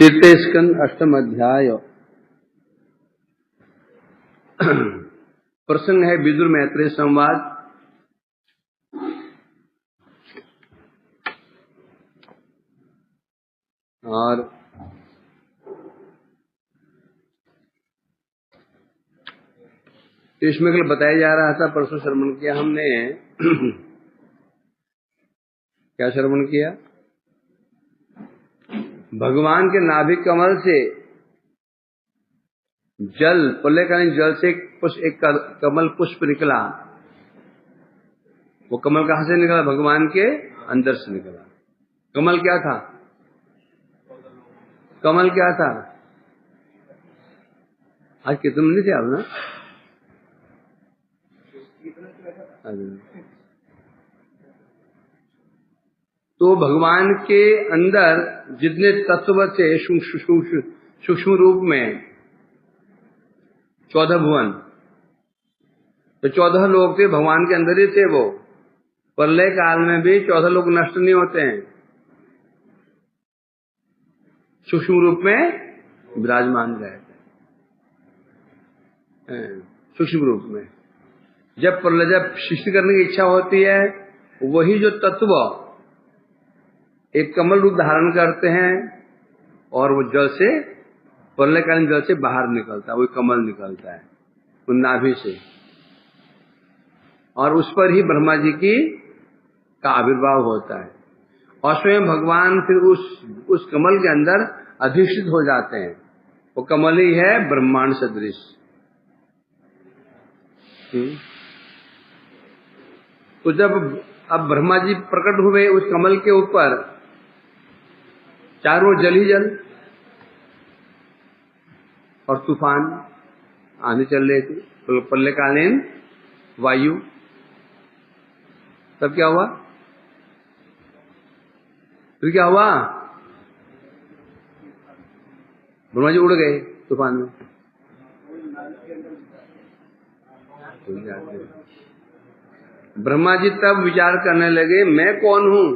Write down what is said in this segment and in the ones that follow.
तृतीय स्कंद 8वां अध्याय। प्रसंग है विदुर मैत्रेय संवाद। और इसमें कल बताया जा रहा था, परसों श्रवण किया हमने। क्या श्रवण किया? भगवान के नाभि कमल से जल, प्रलयकालीन जल से एक कमल पुष्प निकला। वो कमल कहां से निकला? भगवान के अंदर से निकला। कमल क्या था? कमल क्या था? आज कितने नहीं थे आप ना? तो भगवान के अंदर जितने तत्व थे सूक्ष्म रूप में 14 भुवन, तो 14 लोग थे भगवान के अंदर ही थे। वो प्रलय काल में भी 14 लोग नष्ट नहीं होते हैं, सूक्ष्म रूप में विराजमान रहते हैं। सूक्ष्म रूप में जब सृष्टि करने की इच्छा होती है, वही जो तत्व एक कमल रूप धारण करते हैं और वो जल से, प्रलयकालीन जल से बाहर निकलता है। वो कमल निकलता है उन नाभि से, और उस पर ही ब्रह्मा जी का आविर्भाव होता है। और स्वयं भगवान फिर उस कमल के अंदर अधिष्ठित हो जाते हैं। वो कमल ही है ब्रह्मांड सदृश। तो जब अब ब्रह्मा जी प्रकट हुए उस कमल के ऊपर, चारों जल ही जल और तूफान आंधी चल रही थी, प्रलयकालीन वायु। तब क्या हुआ? फिर क्या हुआ? ब्रह्मा जी उड़ गए तूफान में। ब्रह्मा जी तब विचार करने लगे, मैं कौन हूं?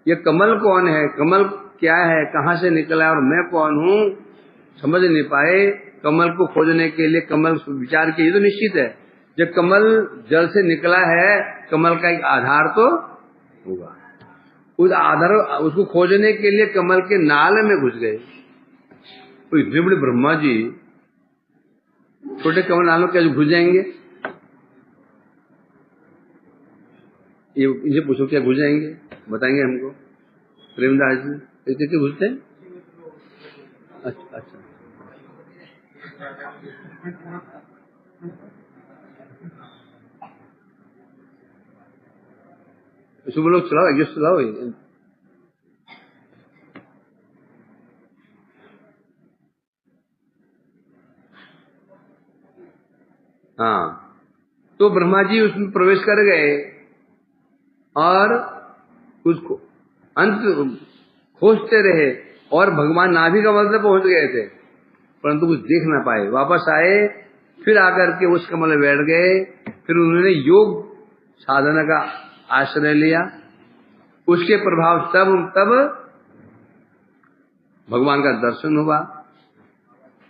ये कमल कौन है? कमल क्या है? कहां से निकला है? और मैं कौन हूं? समझ नहीं पाए। कमल को खोजने के लिए कमल विचार किए, तो निश्चित है जब कमल जल से निकला है, कमल का एक आधार तो होगा। उस आधार, उसको खोजने के लिए कमल के नाल में घुस गए। तो इतने बड़े ब्रह्मा जी छोटे कमल नालों कैसे घुस जाएंगे? ये इनसे पूछो, क्या घुस जाएंगे? बताएंगे हमको प्रेमदास जी कैसे घुसते हैं? अच्छा, इसको लोग चलाओ, एग्जिस्ट चलाओ। हाँ, तो ब्रह्मा जी उसमें प्रवेश कर गए और उसको अंत खोजते रहे, और भगवान नाभि कमल तक पहुंच गए थे, परंतु कुछ देख ना पाए। वापस आए, फिर आकर के उस कमल में बैठ गए। फिर उन्होंने योग साधना का आश्रय लिया। उसके प्रभाव तब भगवान का दर्शन हुआ।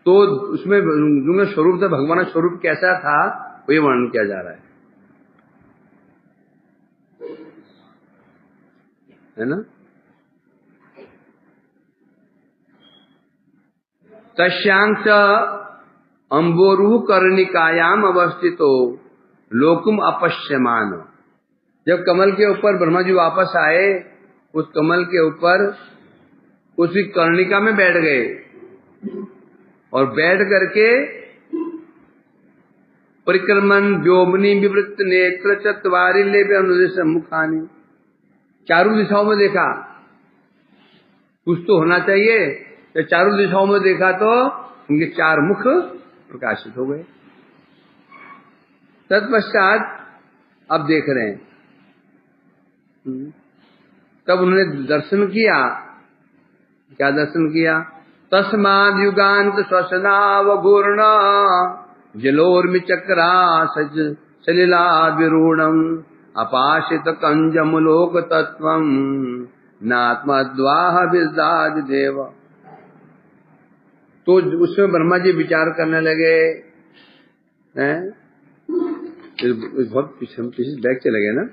तो उसमें जो स्वरूप था, भगवान का स्वरूप कैसा था, वो ये वर्णन किया जा रहा है ना? तस्यांश अंबोरुह कर्णिकायाम अवस्थितो लोकुम अपश्यमान। जब कमल के ऊपर ब्रह्मा जी वापस आए, उस कमल के ऊपर उसी कर्णिका में बैठ गए, और बैठ करके परिक्रमण व्योमनी विवृत्त नेत्र चत्वारि लेवे अनुदेश मुखानी, चारों दिशाओं में देखा। कुछ तो होना चाहिए। तो चारों दिशाओं में देखा तो उनके 4 मुख प्रकाशित हो गए। तत्पश्चात अब देख रहे हैं, तब उन्होंने दर्शन किया। क्या दर्शन किया? तस्माद् युगान्त श्वसनावघूर्ण जलोर्मि चक्रा सलिला विरूढ़म अपाशित कंजम लोक तत्वम नात्मद्वाह विदाद देव। तो उसमें ब्रह्मा जी विचार करने लगे हैं। बहुत पीछे बैग चले गए ना,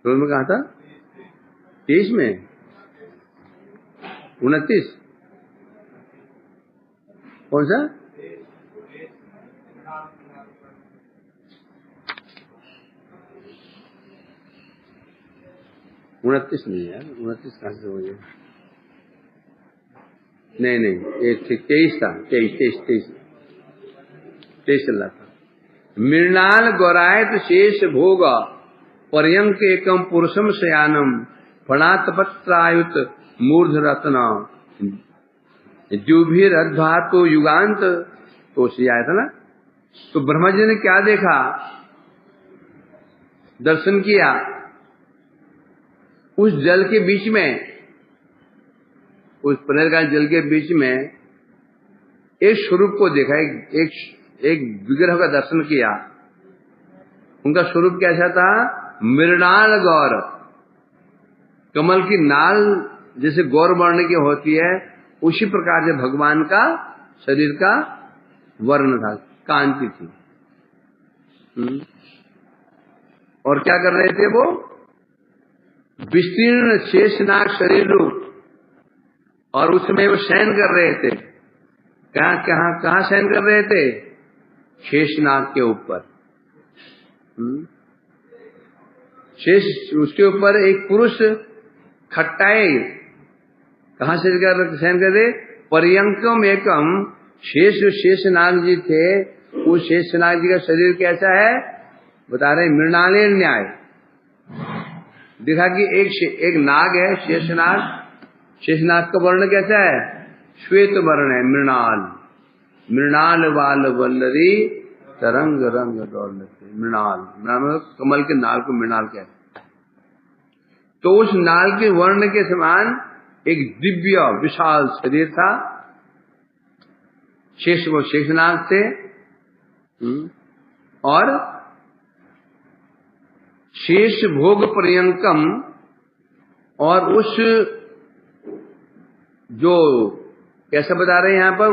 रोल में कहा था 23 में 29 कौन सा 29 नहीं यार, 29 कहां से हो गया? नहीं 23 था, 23 चल रहा था। मृणाल गौरायत शेष भोग पर्यंक एकम पुरुषम शयानम फणातपत्रायुत मूर्ध रत्न द्युभिर अध्वातो युगांत। तो आया था ना। तो ब्रह्मा जी ने क्या देखा, दर्शन किया, उस जल के बीच में, उस पनेर का जल के बीच में एक स्वरूप को देखा, एक विग्रह का दर्शन किया। उनका स्वरूप कैसा था? मृणाल गौर, कमल की नाल जैसे गौर वर्ण की होती है, उसी प्रकार से भगवान का शरीर का वर्ण था, कांति थी। और क्या कर रहे थे वो? विस्तीर्ण शेषनाग शरीर रूप, और उसमें वो शयन कर रहे थे। कहाँ शयन कर रहे थे? शेषनाग के ऊपर। शेष, उसके ऊपर एक पुरुष खट्टाए कहां से शयन कर रहे? पर्यंकम एकम, शेषनाग जी थे, उस शेषनाग जी का शरीर कैसा है बता रहे? मृणाले न्याय। देखा कि एक नाग है शेषनाग, शेषनाग का वर्ण कैसा है? श्वेत वर्ण है, मृणाल वाल वल्लरी तरंग रंग दौलते। मृणाल कमल के नाल को मृणाल कहते। तो उस नाल के वर्ण के समान एक दिव्य विशाल शरीर था, वो शेषनाग थे। और शेष भोग पर्यंकम, और उस जो कैसा बता रहे हैं यहां पर,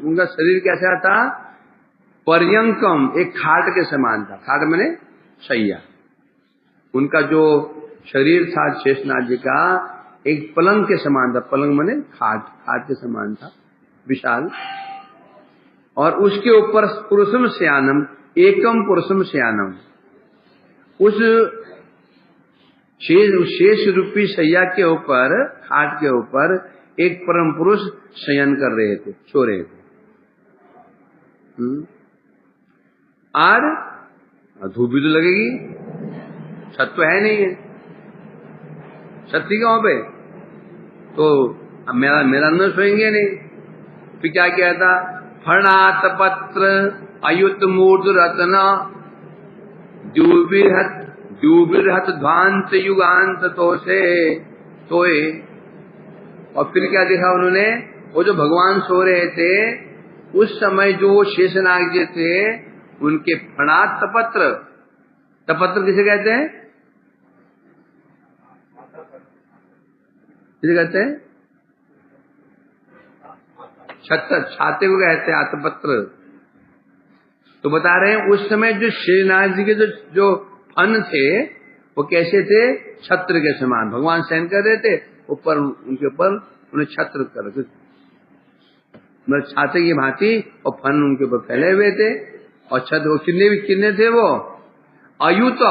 उनका शरीर कैसा था? पर्यंकम, एक खाट के समान था। खाट माने शैया। उनका जो शरीर था शेषनाग जी का, एक पलंग के समान था। पलंग माने खाट के समान था, विशाल। और उसके ऊपर पुरुषम शयानम, एकम पुरुषम शयानम, उस शेष रूपी शैया के ऊपर, खाट के ऊपर एक परम पुरुष शयन कर रहे थे, सो रहे थे। और धूप भी तो लगेगी, छत तो है नहीं है, छत थी वहां पे, तो अब मेरा अंदर सोएंगे नहीं। फिर क्या किया था? फणात पत्र अयुत मूर्ध रत्न द्युबिरहत ध्वांत युगांत सोए। और फिर क्या देखा उन्होंने? वो जो भगवान सो रहे थे, उस समय जो शेषनाग जी थे, उनके फणात तपत्र, तपत्र किसे कहते हैं? किसे कहते हैं? छाते को कहते हैं आतपत्र। तो बता रहे हैं उस समय जो शेषनाग जी के जो फन थे, वो कैसे थे? छत्र के समान। भगवान शयन कर रहे थे, ऊपर उनके ऊपर उन्हें छत्र कर, मतलब छाते की भांति, और फन उनके ऊपर फैले हुए थे। और छत्र वो कितने थे? वो अयुत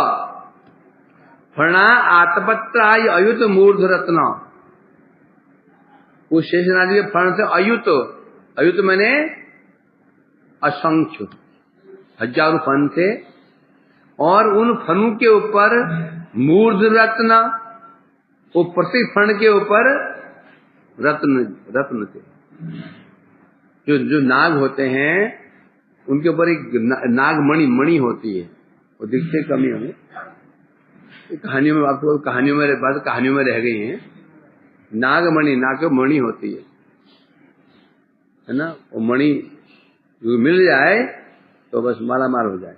फणा आतपत्र अयुत मूर्ध रत्न। वो शेषनाग जी के फण थे अयुत। अयुत मैंने असंख्य, हजारों फन थे। और उन फनों के ऊपर मूर्ध रत्न, वो प्रत्येक फण के ऊपर रत्न थे। जो नाग होते हैं, उनके ऊपर एक नागमणि होती है, वो दिखते कम ही हमें। कहानियों में आपको कहानियों में रह गई हैं। नागमणि होती है ना। वो मणि मिल जाए तो बस मालामाल हो जाए।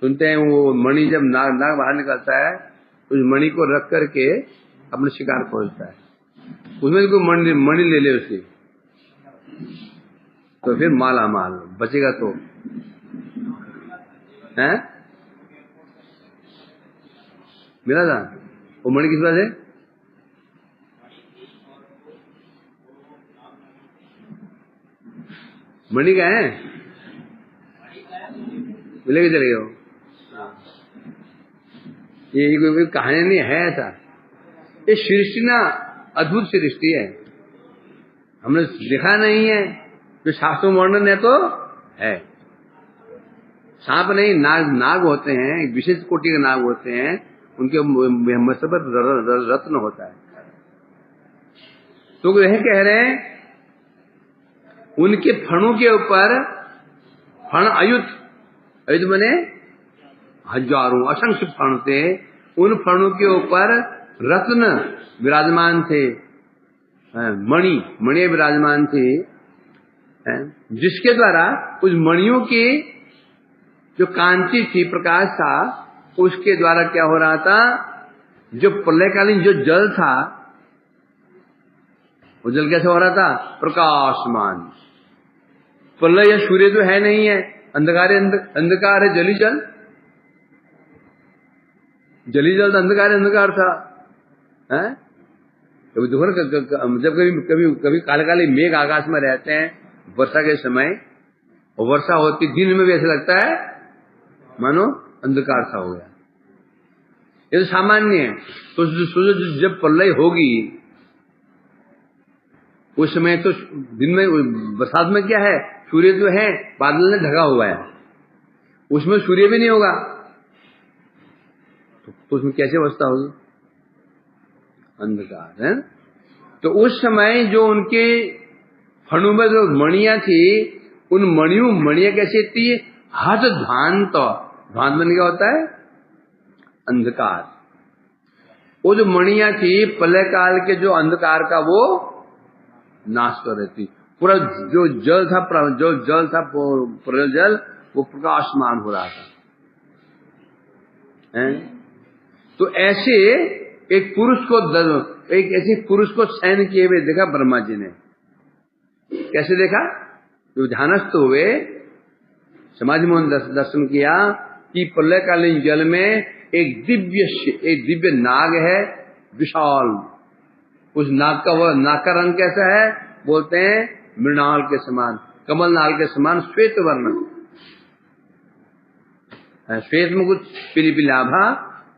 सुनते हैं वो मणि जब नाग बाहर निकलता है, उस मणि को रख करके अपने शिकार खोजता है। उसमें कोई मणि ले ले उसकी, तो फिर माला माल बचेगा तो है। मिला था वो मणि किस बात है? मणि क्या है? लेके चले गए। ये कोई कहानी नहीं है ऐसा। ये सृष्टि ना अद्भुत सृष्टि है, हमने देखा नहीं है, जो शास्त्रों में वर्णन है तो है। सांप नहीं, नाग होते हैं, एक विशेष कोटि के नाग होते हैं, उनके मस्तक पर रत्न होता है। तो यह कह रहे हैं उनके फणों के ऊपर, फण अयुत बने हजारों असंख्य फण थे, उन फणों के ऊपर रत्न विराजमान थे, मणि विराजमान थे, जिसके द्वारा उस मणियों की जो कांति थी, प्रकाश था, उसके द्वारा क्या हो रहा था, जो प्रलयकालीन जो जल था, वो जल कैसे हो रहा था? प्रकाशमान। प्रलय या सूर्य तो है नहीं है, अंधकार है, जली जल तो अंधकार था। कभी देखो ना, जब कभी काले काले मेघ आकाश में रहते हैं वर्षा के समय, और वर्षा होती दिन में भी ऐसा लगता है मानो अंधकार सा हो गया। ये तो सामान्य है। तो जब प्रलय होगी उस समय तो दिन में, बरसात में क्या है, सूर्य जो है बादल ने ढका हुआ है, उसमें सूर्य भी नहीं होगा, तो उसमें कैसे अवस्था होगी? अंधकार है। तो उस समय जो उनके फणों में जो मणियां थी, उन मणियां कैसी थी? हद ध्वांत मन क्या होता है? अंधकार। वो जो मणियां थी प्रलय काल के जो अंधकार का वो नाश कर रही थी। पूरा जो जल था प्रलय जल, वो प्रकाशमान हो रहा था। तो ऐसे एक पुरुष को शयन किए हुए देखा ब्रह्मा जी ने। कैसे देखा? जो ध्यानस्थ हुए, समाधि मोहन दर्शन किया कि प्रलयकालीन जल में एक दिव्य नाग है, विशाल। उस नाग का रंग कैसा है? बोलते हैं मृणाल के समान, कमल नाल के समान श्वेत वर्ण, श्वेत में कुछ पीली पीली आभा।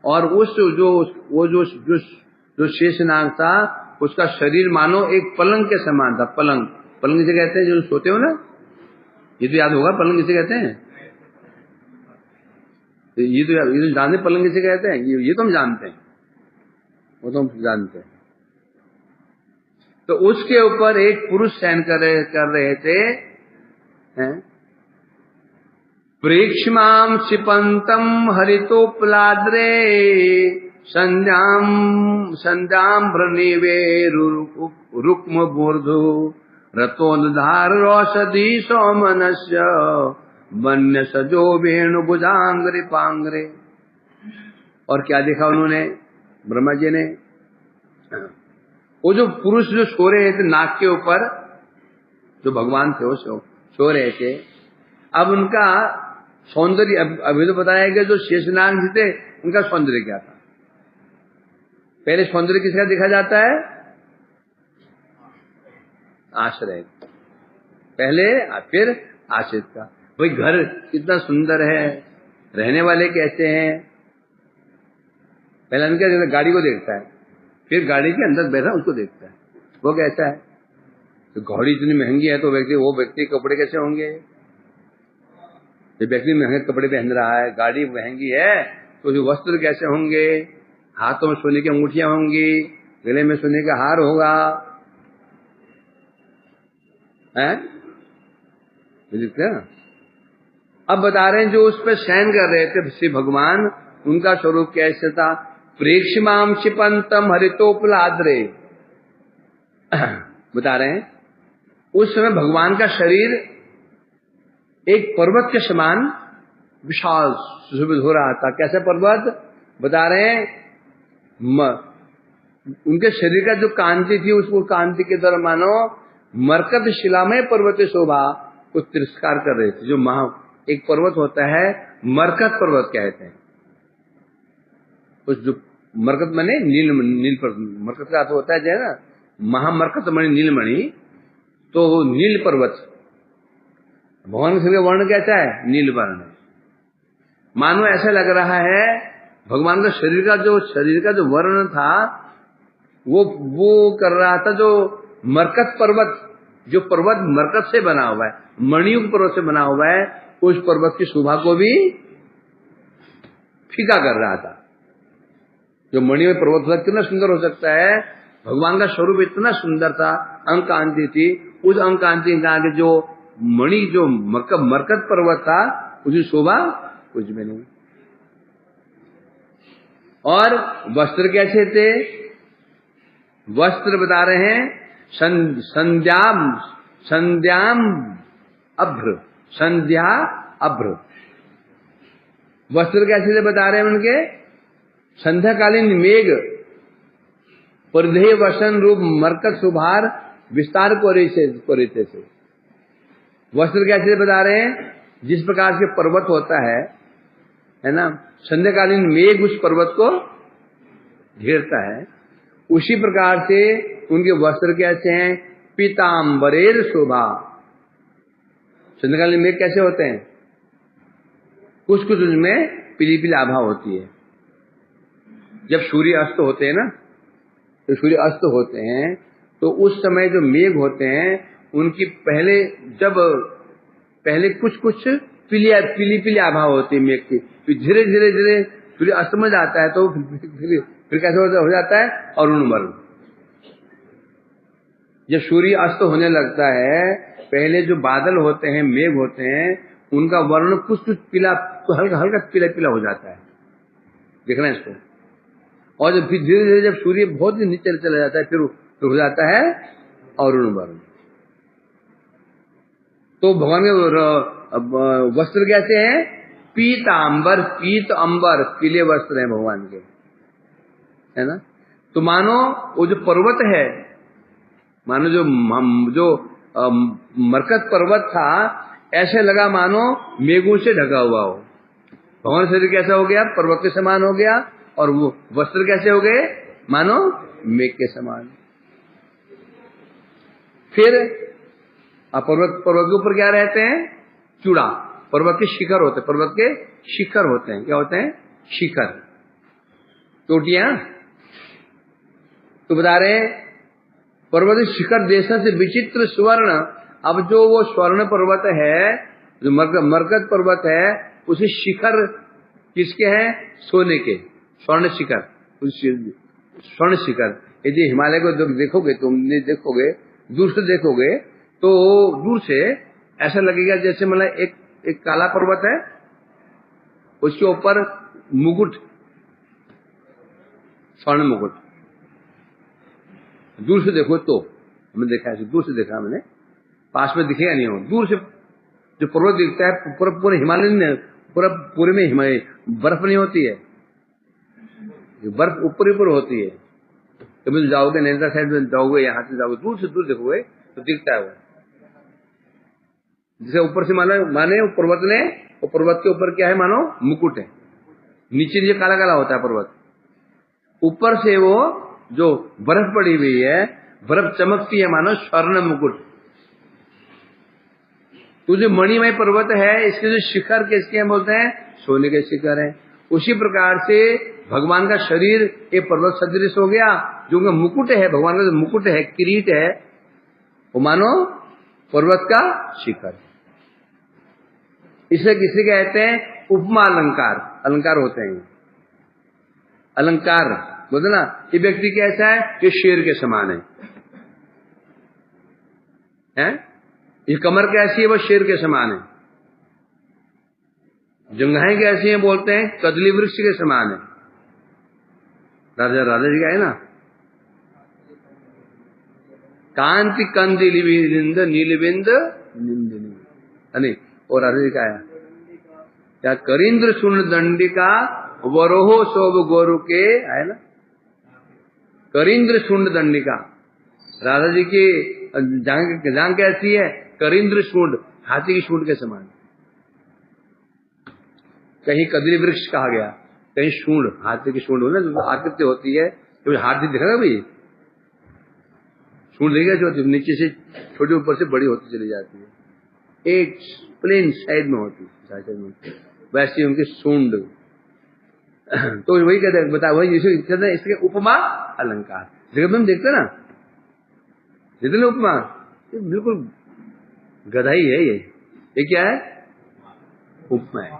और उस जो शेष नाग था, उसका शरीर मानो एक पलंग के समान था। पलंग जिसे कहते हैं जो सोते हो ना, ये तो याद होगा पलंग किसे कहते हैं। ये तो जानते पलंग किसे कहते हैं, ये तो हम जानते हैं, वो तो हम जानते हैं। तो उसके ऊपर एक पुरुष शयन कर रहे थे। प्रेक्षमाम क्षिपंतम हरितोपलाद्रे संध्याम भ्रनिवे रुक्म मूर्धु रतोन्धार रौषधि सौमनस्य वन्य सजो वेणु भुजांग्रे पांग्रे। और क्या देखा उन्होंने, ब्रह्मा जी ने? वो जो पुरुष जो सो रहे थे नाग के ऊपर, जो भगवान थे वो सो रहे थे। अब उनका सौंदर्य, अभी तो बताया गया जो शेषनाग जी थे उनका सौंदर्य क्या था। पहले सौंदर्य किसका देखा जाता है? आश्रय पहले, फिर आश्रित का। भाई घर कितना सुंदर है, रहने वाले कैसे हैं। पहले हम क्या देखते, गाड़ी को देखता है, फिर गाड़ी के अंदर बैठा उसको देखता है, वो कैसा है। तो गाड़ी इतनी महंगी है तो वो व्यक्ति कपड़े कैसे होंगे? ये व्यक्ति महंगे कपड़े पहन रहा है, गाड़ी महंगी है, तो उसके वस्त्र कैसे होंगे? हाथों में सोने की अंगूठियां होंगी, गले में सोने का हार होगा, है? अब बता रहे हैं जो उस पर शयन कर रहे थे श्री भगवान, उनका स्वरूप कैसे था? प्रेक्षमाम क्षिपंतम हरितोपलाद्रे। बता रहे हैं उस समय भगवान का शरीर एक पर्वत के समान विशाल सुशोभित हो रहा था। कैसे पर्वत? बता रहे हैं उनके शरीर का जो कांति थी उसको कांति के द्वारा मानो मरकत शिलामय पर्वत शोभा को तिरस्कार कर रहे थे। जो एक पर्वत होता है मरकत पर्वत कहते हैं, उस जो मरकत माने नील मरकत का अर्थ होता है जो है ना महामरकत मणि नीलमणि, तो नील पर्वत भगवान के शरीर का वर्ण कैसा है? नील वर्ण। मानो ऐसा लग रहा है भगवान का शरीर का जो वर्ण था वो कर रहा था जो मरकत पर्वत, जो पर्वत मरकत से बना हुआ है, मणियुक्त पर्वत से बना हुआ है, उस पर्वत की शोभा को भी फीका कर रहा था। जो मणि में पर्वत था कितना सुंदर हो सकता है, भगवान का स्वरूप इतना सुंदर था, अंग कांति थी, उस अंग कांति का आगे जो मणि जो मरकत पर्वत था उसकी शोभा कुछ भी नहीं। और वस्त्र कैसे थे? वस्त्र बता रहे हैं संध्याम अभ्र, संध्या अभ्र। वस्त्र कैसे थे बता रहे हैं उनके? संध्याकालीन मेघ परिधेय वसन रूप मरकत सुभार विस्तार कोरिते से। वस्त्र कैसे बता रहे हैं? जिस प्रकार से पर्वत होता है ना, संध्याकालीन मेघ उस पर्वत को घेरता है, उसी प्रकार से उनके वस्त्र कैसे हैं? पीतांबरेर शोभा। संध्याकालीन मेघ कैसे होते हैं? कुछ उनमें पीली पीली आभा होती है। जब सूर्य अस्त होते हैं ना, तो सूर्य अस्त होते हैं तो उस समय जो मेघ होते हैं उनकी पहले कुछ पीली आभा होती है मेघ की, फिर धीरे धीरे सूर्य अस्त में जाता है तो फिर कैसे हो जाता है? अरुण वर्ण। जब सूर्य अस्त होने लगता है, पहले जो बादल होते हैं, मेघ होते हैं, उनका वर्ण कुछ पीला, हल्का पीला हो जाता है, देखना इसको। और जब फिर धीरे धीरे जब सूर्य बहुत ही नीचे चला जाता है फिर हो जाता है अरुण वर्ण। तो भगवान के वस्त्र कैसे हैं? पीतांबर, पीत अंबर, पीले वस्त्र हैं भगवान के, है ना। तो मानो वो जो पर्वत है, मानो जो मरकत पर्वत था, ऐसे लगा मानो मेघों से ढका हुआ हो। भगवान शरीर कैसा हो गया? पर्वत के समान हो गया। और वो वस्त्र कैसे हो गए? मानो मेघ के समान। फिर पर्वत के ऊपर क्या रहते हैं? चूड़ा। पर्वत के शिखर होते हैं, पर्वत के शिखर होते हैं। क्या होते हैं? शिखर, चोटियां। तो बता रहे पर्वत शिखर देश से विचित्र स्वर्ण। अब जो वो स्वर्ण पर्वत है, जो मरकत पर्वत है, उसे शिखर किसके हैं? सोने के, स्वर्ण शिखर। स्वर्ण शिखर यदि हिमालय को देखोगे, तुमने देखोगे, दूर से देखोगे तो दूर से ऐसा लगेगा जैसे मतलब एक काला पर्वत है, उसके ऊपर मुकुट, स्वर्ण मुकुट। दूर से देखो तो हमने देखा है, दूर से देखा मैंने, पास में दिखेगा नहीं हो। दूर से जो पर्वत दिखता है पूरे हिमालय, पूरे में हिमालय बर्फ नहीं होती है, बर्फ ऊपर होती है। कभी जाओगे नैनीताल साइड में जाओगे, यहाँ से जाओगे, दूर से दूर देखोगे तो दिखता है वो, जैसे ऊपर से माने पर्वत ने, वो पर्वत के ऊपर क्या है? मानो मुकुट है। नीचे काला काला होता है पर्वत, ऊपर से वो जो बर्फ पड़ी हुई है, बर्फ चमकती है, मानो स्वर्ण मुकुट। तो जो मणिमय पर्वत है, इसके जो शिखर किसके हैं बोलते हैं? सोने के शिखर हैं। उसी प्रकार से भगवान का शरीर एक पर्वत सदृश हो गया। जो उनका मुकुट है, भगवान का जो मुकुट है, किरीट है, वो मानो पर्वत का शिखर। इसे किसे कहते हैं? उपमा अलंकार। अलंकार होते हैं अलंकार, बोलते ना, ये व्यक्ति कैसा है? ये शेर के समान है? ये कमर कैसी है? वो शेर के समान है। जंघाएं कैसी हैं? बोलते हैं कदली वृक्ष के समान है। राजा जी का है ना, कांति कंदिलिविंद नीलविंद निंदिनी, और राजा जी का है क्या? करिंद्र सुन दंडिका वरोहो शोभ गोरु के, है ना, करींद्र शुंड दंडिका, राधा जी की जांग कैसी है? करींद्र शुंड, हाथी की शुंड के समान। कहीं कदली वृक्ष कहा गया, कहीं शुंड, हाथी की शुंड हो ना, जो आकृति होती है, तो हाथी दिखेगा भाई, शुंड दिखेगा जो नीचे से छोटी ऊपर से बड़ी होती चली जाती है, एक प्लेन साइड में होती है, वैसी उनकी शुंड। तो वही कहते हैं, बता वही कहते हैं इसके उपमा अलंकार। जगत में देखते ना जितने उपमा, ये बिल्कुल गधा ही है। ये क्या है? उपमा है।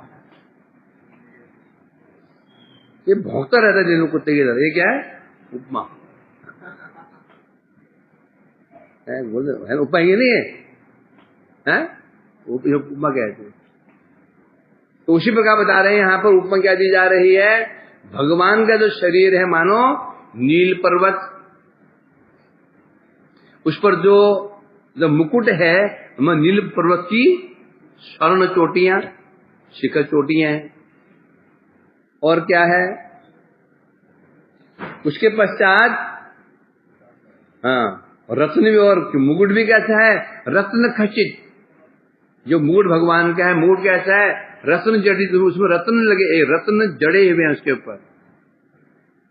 ये भौंकता रहता है जिन कुत्ते की तरह। ये क्या है? उपमा है। बोल उपमा ये नहीं है, उपमा कहते हैं। तो उसी प्रकार बता रहे हैं यहाँ पर उपमा क्या दी जा रही है? भगवान का जो शरीर है मानो नील पर्वत, उस पर जो मुकुट है नील पर्वत की स्वर्ण चोटियां, शिखर चोटियां हैं। और क्या है उसके पश्चात? रत्न भी, और मुकुट भी कैसा है? रत्न खचित। जो मुकुट भगवान का है, मुकुट कैसा है? रत्न जड़ित, उसमें रत्न लगे, रत्न जड़े हुए हैं उसके ऊपर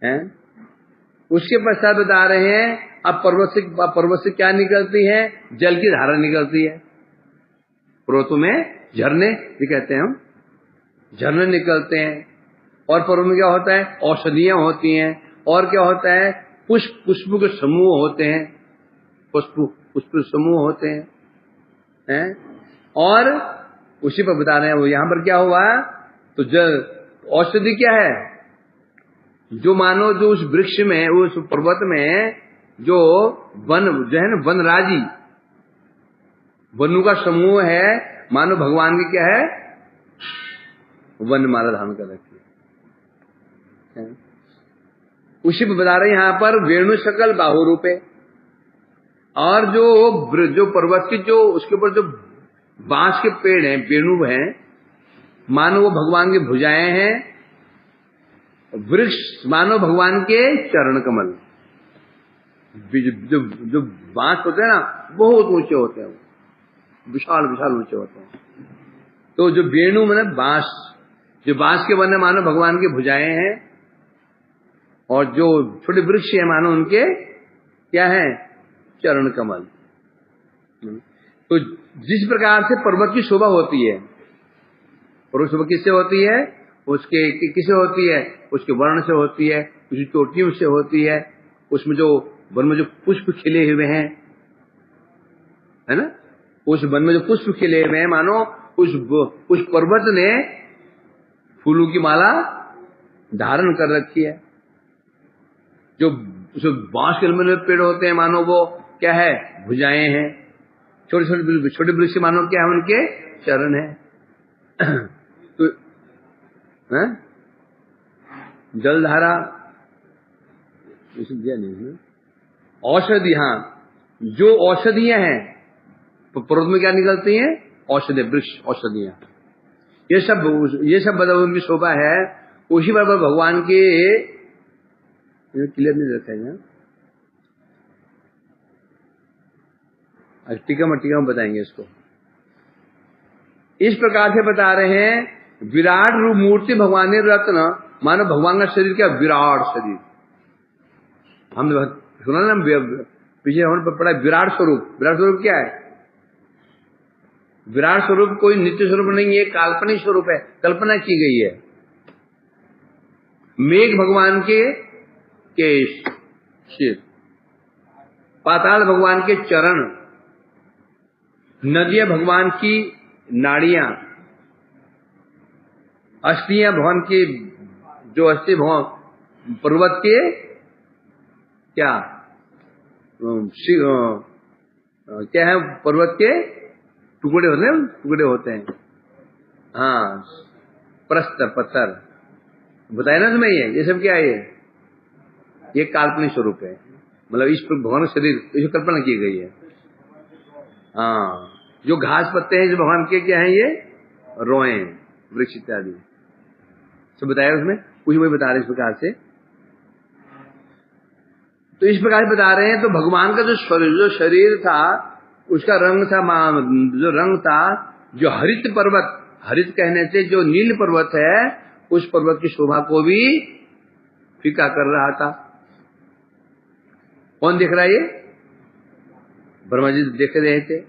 हैं। उसके पश्चात बता रहे हैं अब पर्वत से क्या निकलती है? जल की धारा निकलती है। पर्वतों में झरने भी कहते हैं हम, झरने निकलते हैं। और पर्वत में क्या होता है? औषधियां होती हैं। और क्या होता है? पुष्प के समूह होते हैं, पुष्प समूह होते हैं। और उसी पर बता रहे हैं वो यहां पर क्या हुआ? तो जल औषधि क्या है? जो मानो जो उस वृक्ष में, उस पर्वत में जो वन जो है ना, वनराजी, वनु का समूह है, मानो भगवान की क्या है? वन माला धारण कर रखी है। उसी पर बता रहे हैं यहां पर वेणु सकल बाहु रूपे। और जो पर्वत की जो उसके ऊपर जो बांस के पेड़ हैं, वेणु हैं, मानो वो भगवान की भुजाएं हैं। वृक्ष मानो भगवान के चरण कमल। जो बांस होते हैं ना, बहुत ऊंचे होते हैं, विशाल विशाल ऊंचे होते हैं। तो जो वेणु मतलब बांस, जो बांस के बने मानो भगवान की भुजाएं हैं। और जो छोटे वृक्ष है मानो उनके क्या है? चरण कमल। तो जिस प्रकार से पर्वत की शोभा होती है, पर्वत शोभा किससे होती है? उसके किससे होती है? उसके वर्ण से होती है, उसकी चोटियों से होती है, उसमें जो वन में जो पुष्प खिले हुए हैं, है ना, उस वन में जो पुष्प खिले हुए हैं, मानो उस पर्वत ने फूलों की माला धारण कर रखी है। जो बांस के लंबे पेड़ होते हैं, मानो वो क्या है? भुजाएं हैं। छोटे वृक्ष मानो क्या है? उनके चरण है। तो जलधारा दिया नहीं। औषधि, जो औषधियां हैं पर्वत में क्या निकलती हैं? औषधि, वृक्ष, औषधियां। ये सब बदल उनकी शोभा है। उसी पर भगवान के क्लियर नहीं रहता है। टीका में बताएंगे इसको। इस प्रकार से बता रहे हैं विराट रूप मूर्ति भगवान रत्न, मानो भगवान का शरीर क्या? विराट शरीर। हमने सुना ना पीछे हमने पढ़ा विराट स्वरूप। विराट स्वरूप क्या है? विराट स्वरूप कोई नित्य स्वरूप नहीं है, काल्पनिक स्वरूप है, कल्पना की गई है। मेघ भगवान के केश, सिर, पाताल भगवान के चरण, नदियां भगवान की नाड़ियां, अस्थियां भगवान की, जो अस्थि भगवान पर्वत के क्या क्या है? पर्वत के टुकड़े होते हैं। प्रस्तर, पत्थर बताया ना तुम्हें। ये सब क्या है? ये काल्पनिक स्वरूप है, मतलब इस पर भगवान शरीर इस कल्पना की गई है। जो घास पत्ते हैं जो भगवान के क्या है? ये रोए, वृक्ष इत्यादि सब बताया उसमें। कुछ वही बता रहे इस प्रकार से। तो इस प्रकार बता रहे हैं। तो भगवान का जो शरीर था उसका रंग था, जो रंग था, जो हरित पर्वत, हरित कहने से जो नील पर्वत है, उस पर्वत की शोभा को भी फीका कर रहा था। कौन देख रहा है? ये ब्रह्मा जी देख रहे थे।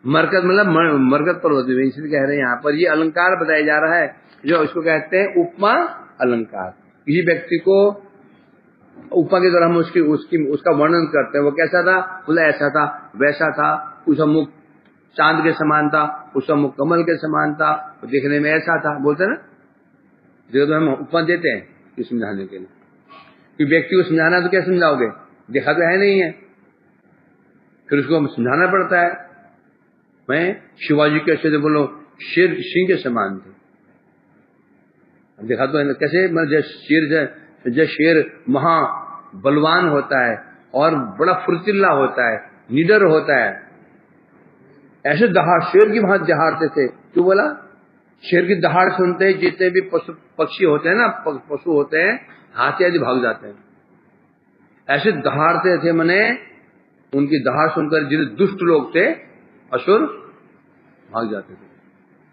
मरकत मतलब मरकत पर्वत, इसलिए कह रहे हैं यहाँ पर ये अलंकार बताया जा रहा है, जो इसको कहते हैं उपमा अलंकार। किसी व्यक्ति को उपमा के द्वारा हम उसका वर्णन करते हैं। वो कैसा था? बोला ऐसा था, वैसा था, उसका मुख चांद के समान था, उसका मुख कमल के समान था, वो देखने में ऐसा था, बोलते हैं ना। जब हम उपमा देते हैं समझाने के लिए, कि व्यक्ति को समझाना तो क्या समझाओगे, देखा तो है नहीं है, फिर उसको हम समझाना पड़ता है। मैं शिवाजी कैसे थे? बोलो शेर सिंह के समान थे, देखा तो है कैसे? मतलब जब शेर महा बलवान होता है और बड़ा फुर्तीला होता है, निडर होता है, ऐसे दहाड़ शेर की वहां दहाड़ते थे। क्यों बोला? शेर की दहाड़ सुनते हैं जितने भी पशु पक्षी होते हैं ना, पशु होते हैं, हाथी आदि भाग जाते हैं। ऐसे दहाड़ते थे, मने उनकी दहाड़ सुनकर जितने दुष्ट लोग थे, असुर, भाग जाते थे।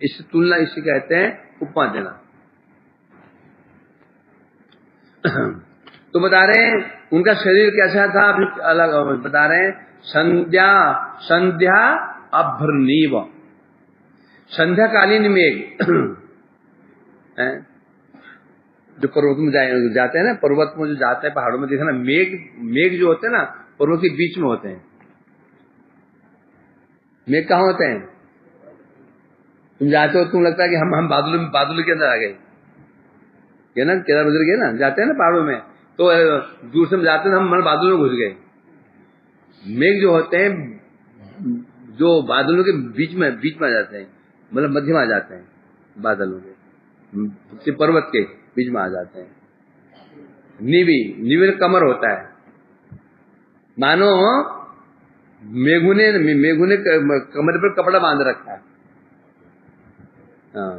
इससे तुलना इसे कहते हैं उपमा देना। तो बता रहे हैं उनका शरीर कैसा था, अभी अलग बता रहे हैं। संध्या अभ्रनीव, संध्याकालीन मेघ जो पर्वत में जाते हैं ना, पर्वत में जो जाते हैं, पहाड़ों में देखा ना, मेघ जो होते हैं ना, पर्वत के बीच में होते हैं। मेघ कहाँ होते हैं? तुम जाते हो, तुम लगता है कि हम बादलों के अंदर आ गए, ये ना केदार बद्री गए ना, जाते हैं ना पहाड़ों में, तो दूर से हम जाते हैं, हम मन बादलों में घुस गए। मेघ जो होते हैं, जो बादलों के बीच में आ जाते हैं, मतलब मध्य में आ जाते हैं, बादलों के पर्वत के बीच में आ जाते हैं। निवी कमर होता है, मानो मेघू ने कमर पर कपड़ा बांध रखा है। हाँ,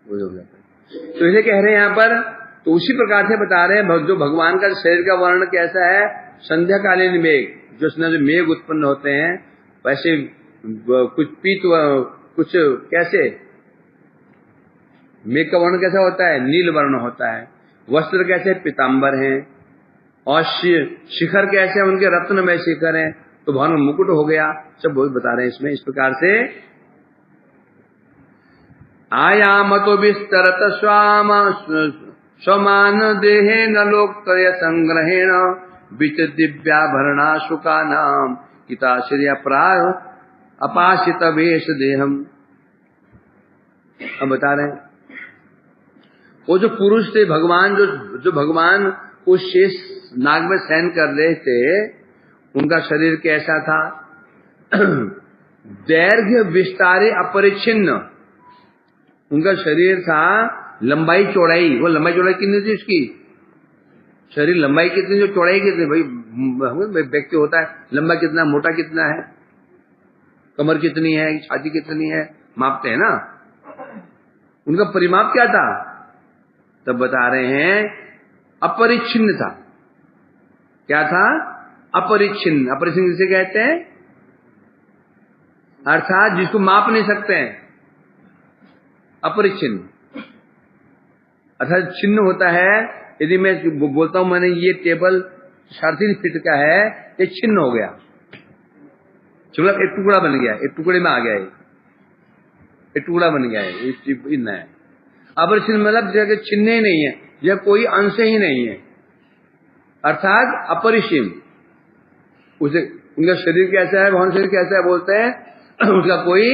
वो हो जाता है। तो इसे कह रहे हैं यहाँ पर। तो उसी प्रकार से बता रहे हैं जो भगवान का शरीर का वर्णन कैसा है। संध्याकालीन मेघ, जो मेघ उत्पन्न होते हैं, वैसे कुछ पीत, कुछ कैसे मेघ का वर्ण कैसा होता है? नील वर्ण होता है। वस्त्र कैसे? पीतांबर हैं। और शिखर कैसे? उनके रत्नमय शिखर हैं। तो भवन में मुकुट हो गया, सब बहुत बता रहे हैं इसमें। इस प्रकार से आयाम तो विस्तरत स्वमान देहे न लोकत्रय संग्रहेण विच दिव्याभरणा शुका नाम हिताश्रय प्राय अपाशित वेश देहम। अब बता रहे हैं वो जो पुरुष थे भगवान, जो भगवान उस शेष नाग में शयन कर रहे थे, उनका शरीर कैसा था? दैर्घ्य विस्तारे अपरिच्छिन्न उनका शरीर था। लंबाई चौड़ाई, वो लंबाई चौड़ाई कितनी थी उसकी? शरीर लंबाई कितनी, जो चौड़ाई कितनी? भाई व्यक्ति होता है, लंबा कितना, मोटा कितना है, कमर कितनी है, छाती कितनी है, मापते हैं ना। उनका परिमाप क्या था? तब बता रहे हैं अपरिच्छिन्न था। क्या था? अपरिच्छिन्न। अपरिच्छिन्न किसे कहते हैं? अर्थात जिसको माप नहीं सकते हैं, अपरिच्छिन्न। अर्थात छिन्न होता है। यदि मैं बोलता हूं मैंने ये टेबल 3.5 फीट का है, ये छिन्न हो गया, मतलब एक टुकड़ा बन गया, एक टुकड़े में आ गया, एक टुकड़ा बन गया है, इतना है। अपरिच्छिन्न मतलब जगह छिन्न ही नहीं है, यह कोई अंश ही नहीं है, अर्थात अपरिसीम। उसे उनका शरीर कैसा है, भगवान शरीर कैसा है बोलते हैं, उसका कोई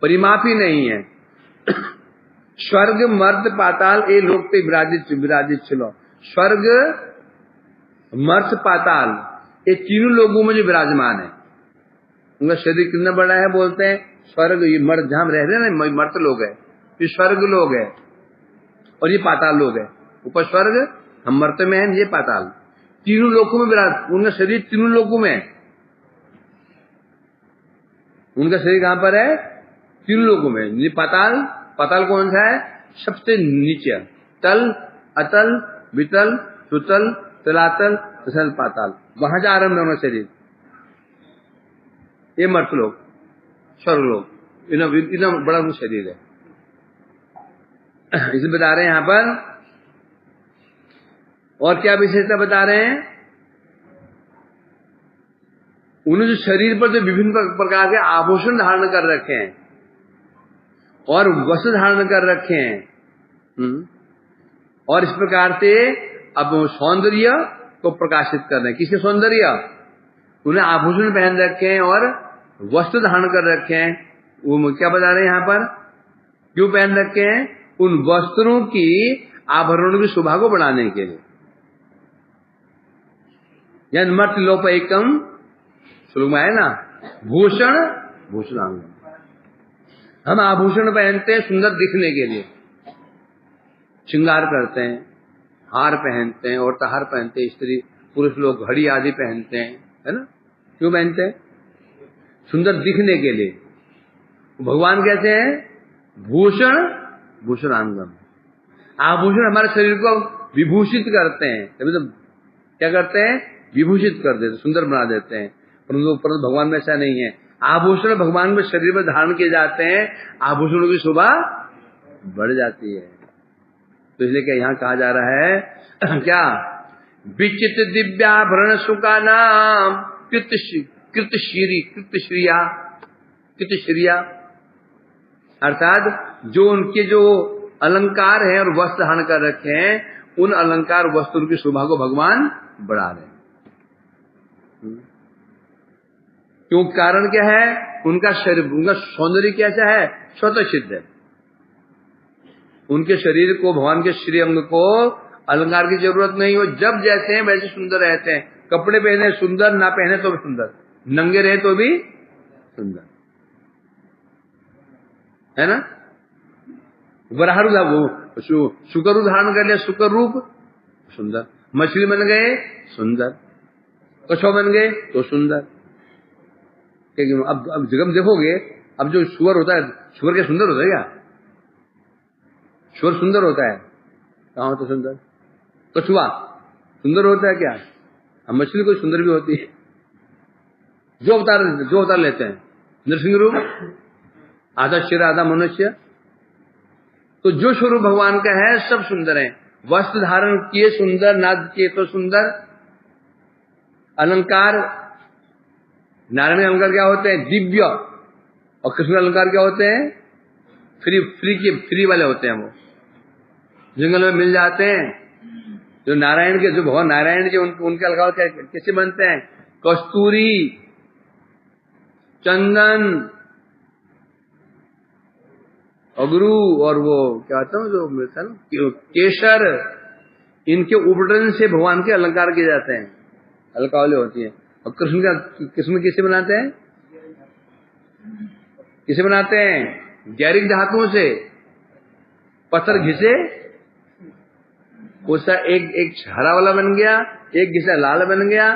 परिमाप ही नहीं है। स्वर्ग मर्द पाताल ये लोग पे विराजित चलो। स्वर्ग मर्द पाताल ये तीनों लोगों में जो विराजमान है, उनका शरीर कितना बड़ा है बोलते हैं। स्वर्ग ये मर्द जहां रह रहे हैं ना, मर्द लोग है, ये स्वर्ग लोग है, और ये पाताल लोग है। ऊपर स्वर्ग, हम मर्त में हैं, ये पाताल, तीनों लोगों में विराज। उनका शरीर तीनों लोगों में है। उनका शरीर कहां पर है? तीनों लोगों में। ये पाताल, पाताल कौन सा है? सबसे नीचे। तल, अतल, वितल, सुतल, तलातल तसल पाताल, वहां जा आरंभ होना शरीर। ये मर्तलोक, स्वर्गलोक, इतना बड़ा वो शरीर है। इसे बता रहे हैं यहां पर। और क्या विशेषता बता रहे हैं? उन्होंने जो शरीर पर जो विभिन्न प्रकार के आभूषण धारण कर रखे हैं और वस्त्र धारण कर रखे हैं, और इस प्रकार से अब सौंदर्य को प्रकाशित कर रहे हैं। किसके सौंदर्य? उन्हें आभूषण पहन रखे हैं और वस्त्र धारण कर रखे हैं। वो क्या बता रहे हैं यहां पर? क्यों पहन रखे हैं? उन वस्त्रों की, आभरणों की शोभा को बढ़ाने के लिए। यन मर्त लोप एकम, श्लोक में है ना, भूषण भूषणांगम। हम आभूषण पहनते हैं सुंदर दिखने के लिए, श्रृंगार करते हैं, हार पहनते हैं, औरतें हार पहनते हैं, स्त्री पुरुष लोग घड़ी आदि पहनते हैं, है ना। क्यों पहनते हैं? सुंदर दिखने के लिए। भगवान कहते हैं भूषण भूषणांगम। आभूषण हमारे शरीर को विभूषित करते हैं, तभी तो क्या करते हैं? विभूषित कर देते, सुंदर बना देते हैं। परंतु भगवान में ऐसा नहीं है। आभूषण भगवान में शरीर में धारण किए जाते हैं, आभूषणों की शोभा बढ़ जाती है। तो इसलिए क्या यहां कहा जा रहा है क्या? विचित्र दिव्याभरण सुका नाम कृतश्रिया, अर्थात जो उनके जो अलंकार हैं और वस्त्र धारण कर रखे हैं, उन अलंकार वस्त्र की शोभा को भगवान बढ़ा रहे हैं। क्यों? कारण क्या है? उनका शरीर, उनका सौंदर्य कैसा है? स्वतः सिद्ध है। उनके शरीर को, भगवान के श्री अंग को अलंकार की जरूरत नहीं हो, जब जैसे हैं वैसे सुंदर रहते हैं। कपड़े पहने सुंदर, ना पहने तो भी सुंदर, नंगे रहे तो भी सुंदर, है ना। वराह वो शुकर रूप धारण कर लिया, शुकर रूप सुंदर। मछली बन गए सुंदर, कछुआ बन गए तो सुंदर। अब जब देखोगे, अब जो सुअर होता है, सुअर क्या सुंदर होता है क्या? सुअर सुंदर होता है? कहाँ होता सुंदर? कछुआ सुंदर होता है क्या? अब मछली कोई सुंदर भी होती है। जो अवतार लेते हैं, नरसिंह रूप, आधा शेर आधा मनुष्य। तो जो स्वरूप भगवान का है सब सुंदर है। वस्त्र धारण किए सुंदर, नाद किए तो सुंदर। अलंकार, नारायण अलंकार क्या होते हैं? दिव्य। और कृष्ण अलंकार क्या होते हैं? फ्री वाले होते हैं। वो जंगल में मिल जाते हैं। जो नारायण के, जो भगवान नारायण के, उनके अलंकार कैसे बनते हैं? कस्तूरी, चंदन, अगरू, और वो क्या होता है जो मिलता है ना, केसर, इनके उपटन से भगवान के अलंकार किए जाते हैं, अलकावली होती है। और कृष्ण किसे बनाते हैं? किसे बनाते हैं? गैरिक धातुओं से पत्थर घिसे, उसका एक हरा वाला बन गया, एक घिसा लाल बन गया,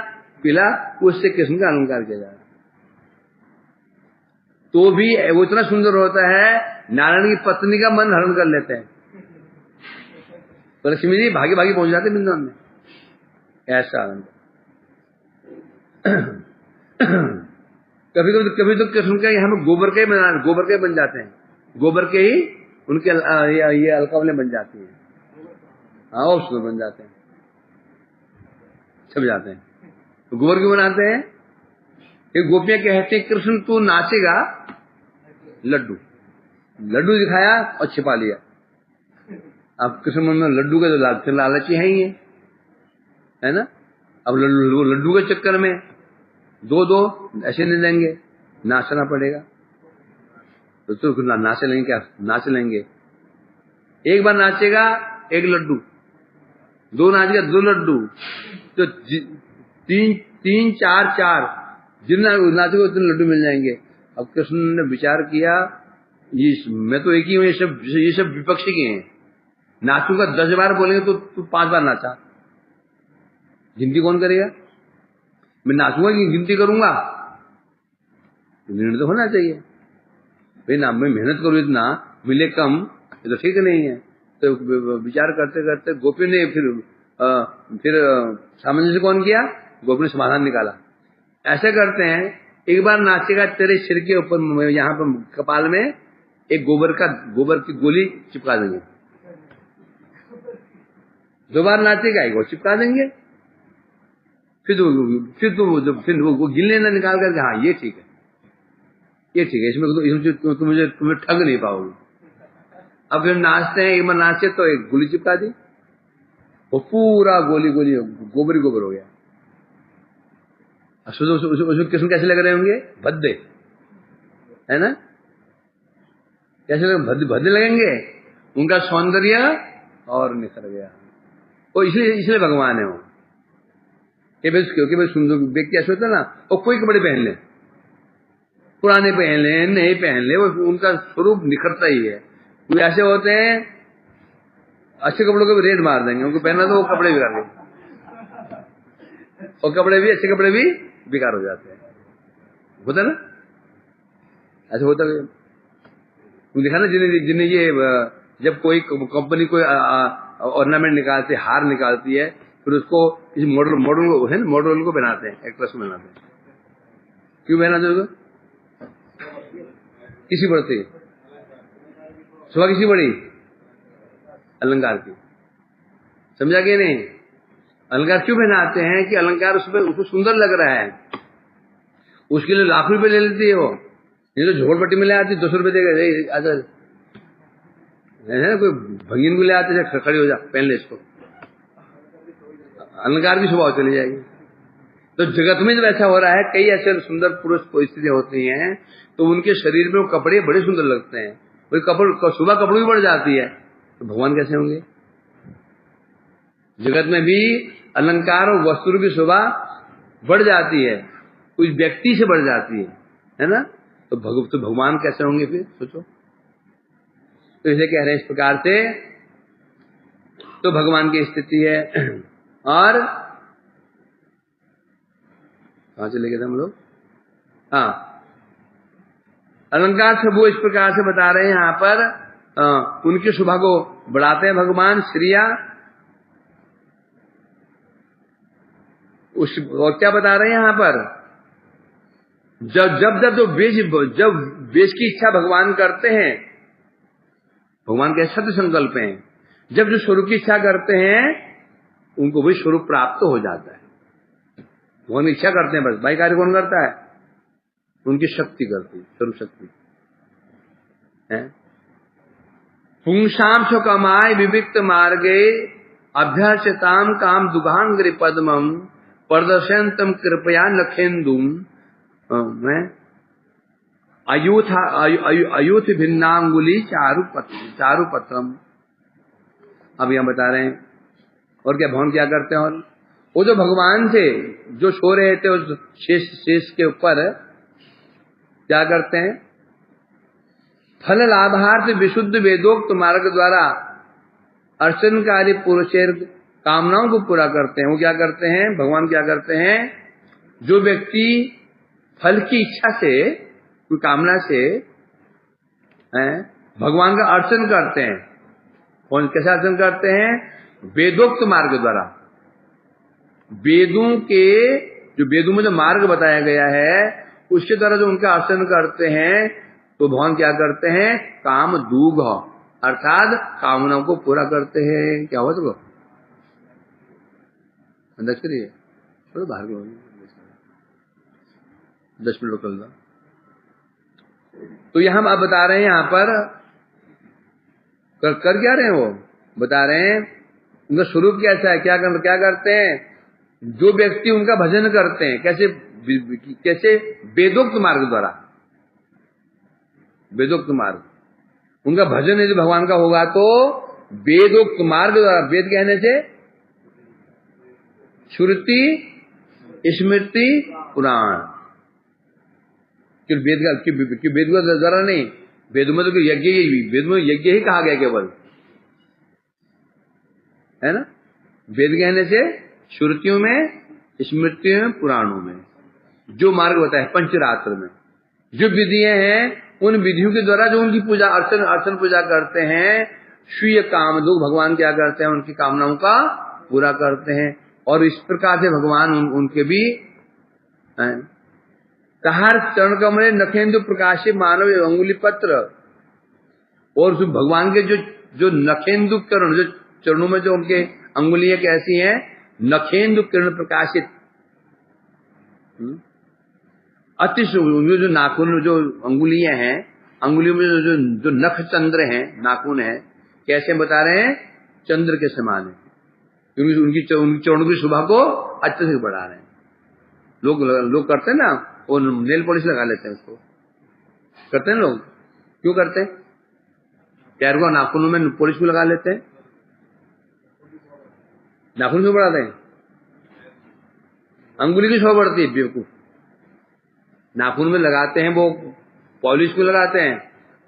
पीला, उससे कृष्ण का अलंकार किया जाता है। तो भी वो इतना सुंदर होता है, नारायण की पत्नी का मन हरण कर लेते हैं। तो लक्ष्मी जी भागी भागी पहुंच जाते वृंदावन में, ऐसा अलंकार। कभी तो कृष्ण का यहाँ गोबर के बन जाते हैं, गोबर के ही उनके ये अलकावले बन जाती है। हाँ, और बन जाते हैं, छप जाते हैं। तो गोबर क्यों बनाते हैं? एक गोपियां कहते हैं कृष्ण तू नाचेगा, लड्डू दिखाया और छिपा लिया। अब कृष्ण मन में लड्डू का जो लालची है ही है ना। अब लड्डू के चक्कर में दो ऐसे नहीं देंगे, नाचना पड़ेगा। तो नाच लेंगे क्या? नाच लेंगे। एक बार नाचेगा एक लड्डू, दो नाचेगा दो लड्डू, तो तीन चार जितना नाचेगा उतने लड्डू मिल जाएंगे। अब कृष्ण ने विचार किया, मैं तो एक ही हूं, ये सब विपक्षी के हैं। नाचूंगा 10 बार बोलेंगे तो तू 5 बार नाचा, गिनती कौन करेगा? मैं नाचूंगा कि गिनती करूंगा? निर्णय तो होना चाहिए भाई ना। मैं मेहनत करूं इतना, मिले कम, ये तो ठीक नहीं है। तो विचार करते करते गोपी ने फिर सामंजस्य कौन किया? गोबर ने समाधान निकाला। ऐसे करते हैं, एक बार नाचेगा तेरे सिर के ऊपर, यहाँ पर कपाल में एक गोबर की गोली चिपका देंगे। 2 बार नाचेगा, एक और चिपका देंगे। फिर वो गिन लेना निकाल करके, हाँ ये ठीक है, ये ठीक है, इसमें तुम्हें ठग नहीं पाओगे। अब फिर नाचते हैं, एक बार नाचे तो एक गोली चिपका दी, वो पूरा गोली गोबर हो गया। उसमें किस्म कैसे लग रहे होंगे? भद्दे, है ना? कैसे भद्दे लगेंगे? उनका सौंदर्य और निखर गया। वो इसलिए भगवान है वो। केवल सुंदर व्यक्ति ऐसे होता है ना, वो कोई कपड़े पहन ले, पुराने पहन ले, नए पहन ले, वो उनका स्वरूप निखरता ही है। कोई ऐसे होते हैं अच्छे कपड़ों को भी रेड मार देंगे, उनको पहना तो वो कपड़े बिगाड़ देंगे, और कपड़े भी, अच्छे कपड़े भी बेकार हो जाते हैं। होता ना, ऐसे होता है। देखा ना, जिन्हें ये जब कोई कंपनी कोई ऑर्नामेंट निकालती है, हार निकालती है, फिर उसको किसी मॉडल है ना, मॉडल को बनाते हैं, एक्ट्रेस को बनाते हैं। क्यों बनाते हैं? किसी बढ़ती सुबह, किसी बड़ी अलंकार की, समझा कि नहीं? अलंकार क्यों पहनाते हैं? कि अलंकार उसको सुंदर लग रहा है, उसके लिए लाख रुपए ले लेती है वो। ये तो झोपड़पट्टी में ले आती, 200 रुपए देगा, कोई भंगीन को ले आते, खड़ी हो जा, पहन ले इसको, अलंकार की स्वभाव चली जाएगी। तो जगत में जब ऐसा हो रहा है, कई ऐसे सुंदर पुरुष परिस्थितियां होती हैं, तो उनके शरीर में वो कपड़े बड़े सुंदर लगते हैं, वही सुबह कपड़ों भी बढ़ जाती है, तो भगवान कैसे होंगे? जगत में भी अलंकार और वस्त्र की शोभा बढ़ जाती है, कुछ व्यक्ति से बढ़ जाती है ना? तो भगवान कैसे होंगे फिर सोचो। तो इसे कह रहे हैं इस प्रकार से तो भगवान की स्थिति है। और कहां चले गए थे हम लोग? हाँ, अलंकार से वो इस प्रकार से बता रहे हैं यहां पर, उनकी शोभा को बढ़ाते हैं भगवान श्रिया। और क्या बता रहे हैं यहां पर? जब वेश की इच्छा भगवान करते हैं, भगवान के सत्य संकल्प हैं, जब जो स्वरूप की इच्छा करते हैं उनको वही स्वरूप प्राप्त हो जाता है। भगवान इच्छा करते हैं, बस भाई कार्य कौन करता है? उनकी शक्ति करती है, स्वरूप शक्ति है। पुंसाम छो कमाय विविक्त मार्गे अभ्यर्चिताम काम दुघांग्रि पद्मम प्रदर्शनतम कृपया लखेन्दुम अयूथ भिन्नांगुली चारुपत्रम। अब यहां बता रहे हैं और क्या भगवान क्या करते हैं। और वो जो भगवान थे जो सो रहे थे उस शेष के ऊपर, क्या करते हैं? फल लाभार्थ विशुद्ध वेदोक्त मार्ग द्वारा अर्चनकारी पुरुषेर कामनाओं को पूरा करते हैं। वो क्या करते हैं? भगवान क्या करते हैं? जो व्यक्ति फल की इच्छा से, कोई कामना से भगवान का अर्चन करते हैं, कौन कैसे अर्चन करते हैं? वेदोक्त मार्ग द्वारा। वेदों में जो मार्ग बताया गया है उसके द्वारा जो उनका अर्चन करते हैं, तो भगवान क्या करते हैं? काम दूघ अर्थात कामनाओं को पूरा करते हैं। क्या हुआ तुमको? अंदर करिए, थोड़ा बाहर के 10 मिनट रुक लो। तो यहां आप बता रहे हैं, यहां पर कर क्या रहे हैं? वो बता रहे हैं उनका स्वरूप कैसा है, क्या करते हैं? जो व्यक्ति उनका भजन करते हैं, कैसे? वेदोक्त मार्ग द्वारा। वेदोक्त मार्ग, उनका भजन यदि भगवान का होगा तो वेदोक्त मार्ग द्वारा। वेद कहने से श्रुति, स्मृति, पुराण, वेद द्वारा नहीं। वेद में तो यज्ञ ही कहा गया केवल, है ना? वेद कहने से श्रुतियों में, स्मृतियों में, पुराणों में जो मार्ग बताया है, पंचरात्र में जो विधियां हैं, उन विधियों के द्वारा जो उनकी पूजा अर्चन पूजा करते हैं, स्वीय काम लोग भगवान क्या करते हैं? उनकी कामनाओं का पूरा करते हैं। और इस प्रकार से भगवान उनके भी कहार चरण कमले नखेंदु प्रकाशित मानव अंगुली पत्र, और भगवान के जो नखेंदु किरण, जो चरणों में जो उनके अंगुलियां कैसी हैं, नखेंदु किरण प्रकाशित, अति जो नाखून, जो अंगुलियां हैं, अंगुलियों में जो नख चंद्र हैं, नाखून है, कैसे बता रहे हैं, चंद्र के समान है, क्योंकि उनकी चरणों की शोभा को अच्छे से बढ़ा रहे हैं। लोग करते हैं ना, वो नेल पॉलिश लगा लेते हैं, उसको करते हैं लोग, क्यों करते हैं? पैर को नाखूनों में पॉलिश भी लगा लेते हैं, नाखून क्यों बढ़ाते हैं? अंगुली की शोभा बढ़ती है, बेवकूफ। नाखून में लगाते हैं वो पॉलिश को लगाते हैं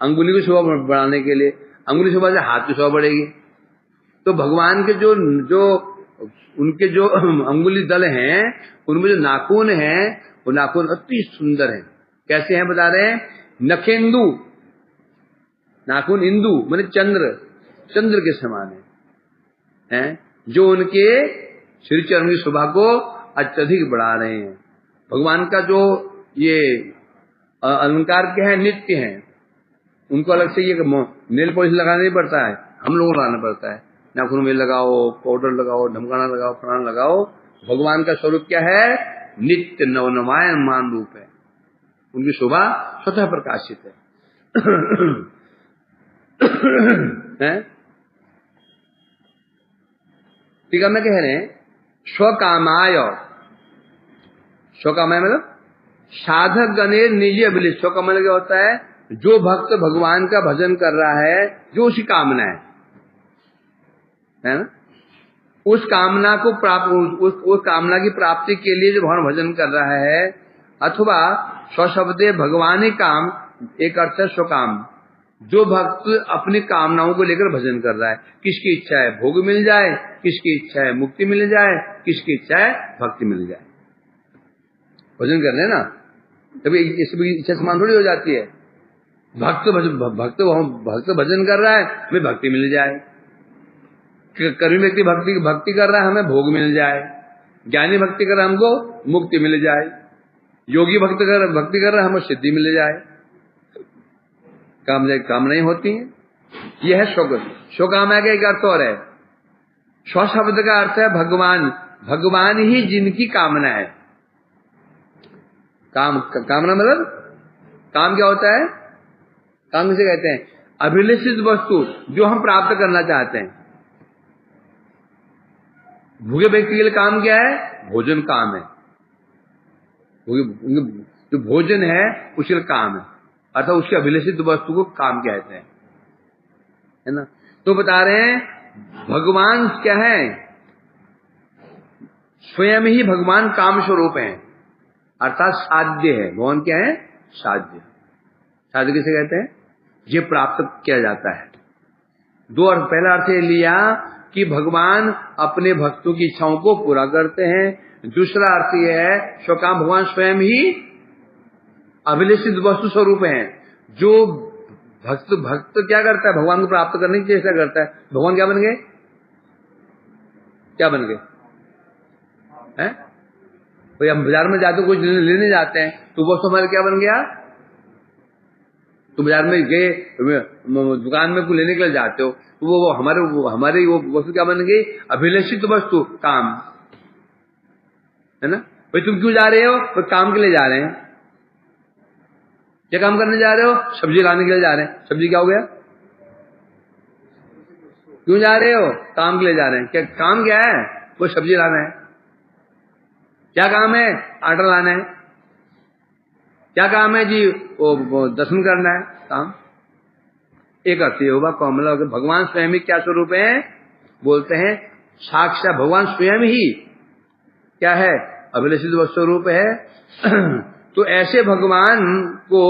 अंगुली की शोभा बढ़ाने के लिए, अंगुली शोभा से हाथ की शोभा बढ़ेगी। तो भगवान के जो उनके जो अंगुली दल हैं, उनमें जो नाखून हैं, वो नाखून अति सुंदर हैं। कैसे हैं बता रहे हैं, नखेंदु, नाखून इंदु माने चंद्र के समान हैं, जो उनके श्री चरण की शोभा को अत्यधिक बढ़ा रहे हैं। भगवान का जो ये अलंकार क्या है, नित्य है, उनको अलग से ये नेल पॉलिश लगाना नहीं पड़ता है, हम लोगों को लगाना पड़ता है। नाखून में लगाओ, पाउडर लगाओ, ढमकाना लगाओ, फलाना लगाओ। भगवान का स्वरूप क्या है, नित्य नवनवायमान रूप है, उनकी शोभा स्वतः प्रकाशित है। ठीक है, मैं कह रहे हैं स्वकामाय मतलब साधक गणेर निजी अभिलिप्त। स्वकामाय क्या होता है, जो भक्त भगवान का भजन कर रहा है, जो उसकी कामना है ना, उस कामना को उस कामना की प्राप्ति के लिए जो भगवान भजन कर रहा है, अथवा स्वशब्दे भगवानी काम, एक अर्थ है स्वकाम, जो भक्त अपनी कामनाओं को लेकर भजन कर रहा है। किसकी इच्छा है भोग मिल जाए, किसकी इच्छा है मुक्ति मिल जाए, किसकी इच्छा है भक्ति मिल जाए, भजन कर रहे ना, तभी इसकी इच्छा समान थोड़ी हो जाती है। भक्त भजन कर रहा है, हमें भक्ति मिल जाए, कर्मी व्यक्ति भक्ति कर रहा है, हमें भोग मिल जाए, ज्ञानी भक्ति कर रहा है, हमको मुक्ति मिल जाए, योगी भक्ति कर रहा है, हमें सिद्धि मिल जाए। कामनाएं होती हैं। यह है शोकामय का एक अर्थ और है। स्व शब्द का अर्थ है भगवान ही जिनकी कामना है। कामना मतलब काम क्या होता है, काम किसे कहते हैं, अभिलषित वस्तु जो हम प्राप्त करना चाहते हैं। भूखे व्यक्ति के लिए काम क्या है, भोजन काम है, जो भोजन है उसके लिए काम है, अर्थात उसकी अभिलषित वस्तु को काम कहते हैं, है ना। तो बता रहे हैं भगवान क्या है, स्वयं ही भगवान काम स्वरूप है, अर्थात साध्य है। भगवान क्या है, साध्य। साध्य किसे कहते हैं, ये प्राप्त किया जाता है। दो अर्थ, पहला अर्थ ये लिया कि भगवान अपने भक्तों की इच्छाओं को पूरा करते हैं। दूसरा अर्थ यह है स्वकाम, भगवान स्वयं ही अभिलषित वस्तु स्वरूप हैं। जो भक्त क्या करता है, भगवान को प्राप्त करने की चेष्टा करता है। भगवान क्या बन गए, क्या बन गए हैं? भाई हम बाजार में जाते कुछ लेने जाते हैं तो वो हमारे क्या बन गया, तो बाजार में गए, दुकान में कुछ लेने के लिए जाते हो तो वो हमारी वो वस्तु क्या बन गई, अभिलषित वस्तु, काम, है ना। भाई तुम क्यों जा रहे हो, तो काम के लिए जा रहे हैं। क्या काम करने जा रहे हो, सब्जी लाने के लिए जा रहे हैं। सब्जी क्या हो गया, क्यों जा रहे हो, काम के लिए जा रहे हैं। क्या काम क्या है, वो सब्जी लाना है। क्या काम है, आटा लाना है। क्या काम है जी, वो दर्शन करना है, काम। एक अर्थ ये होगा कमला। भगवान स्वयं ही क्या स्वरूप है, बोलते हैं साक्षात भगवान स्वयं ही क्या है, अभिलषित स्वरूप है। तो ऐसे भगवान को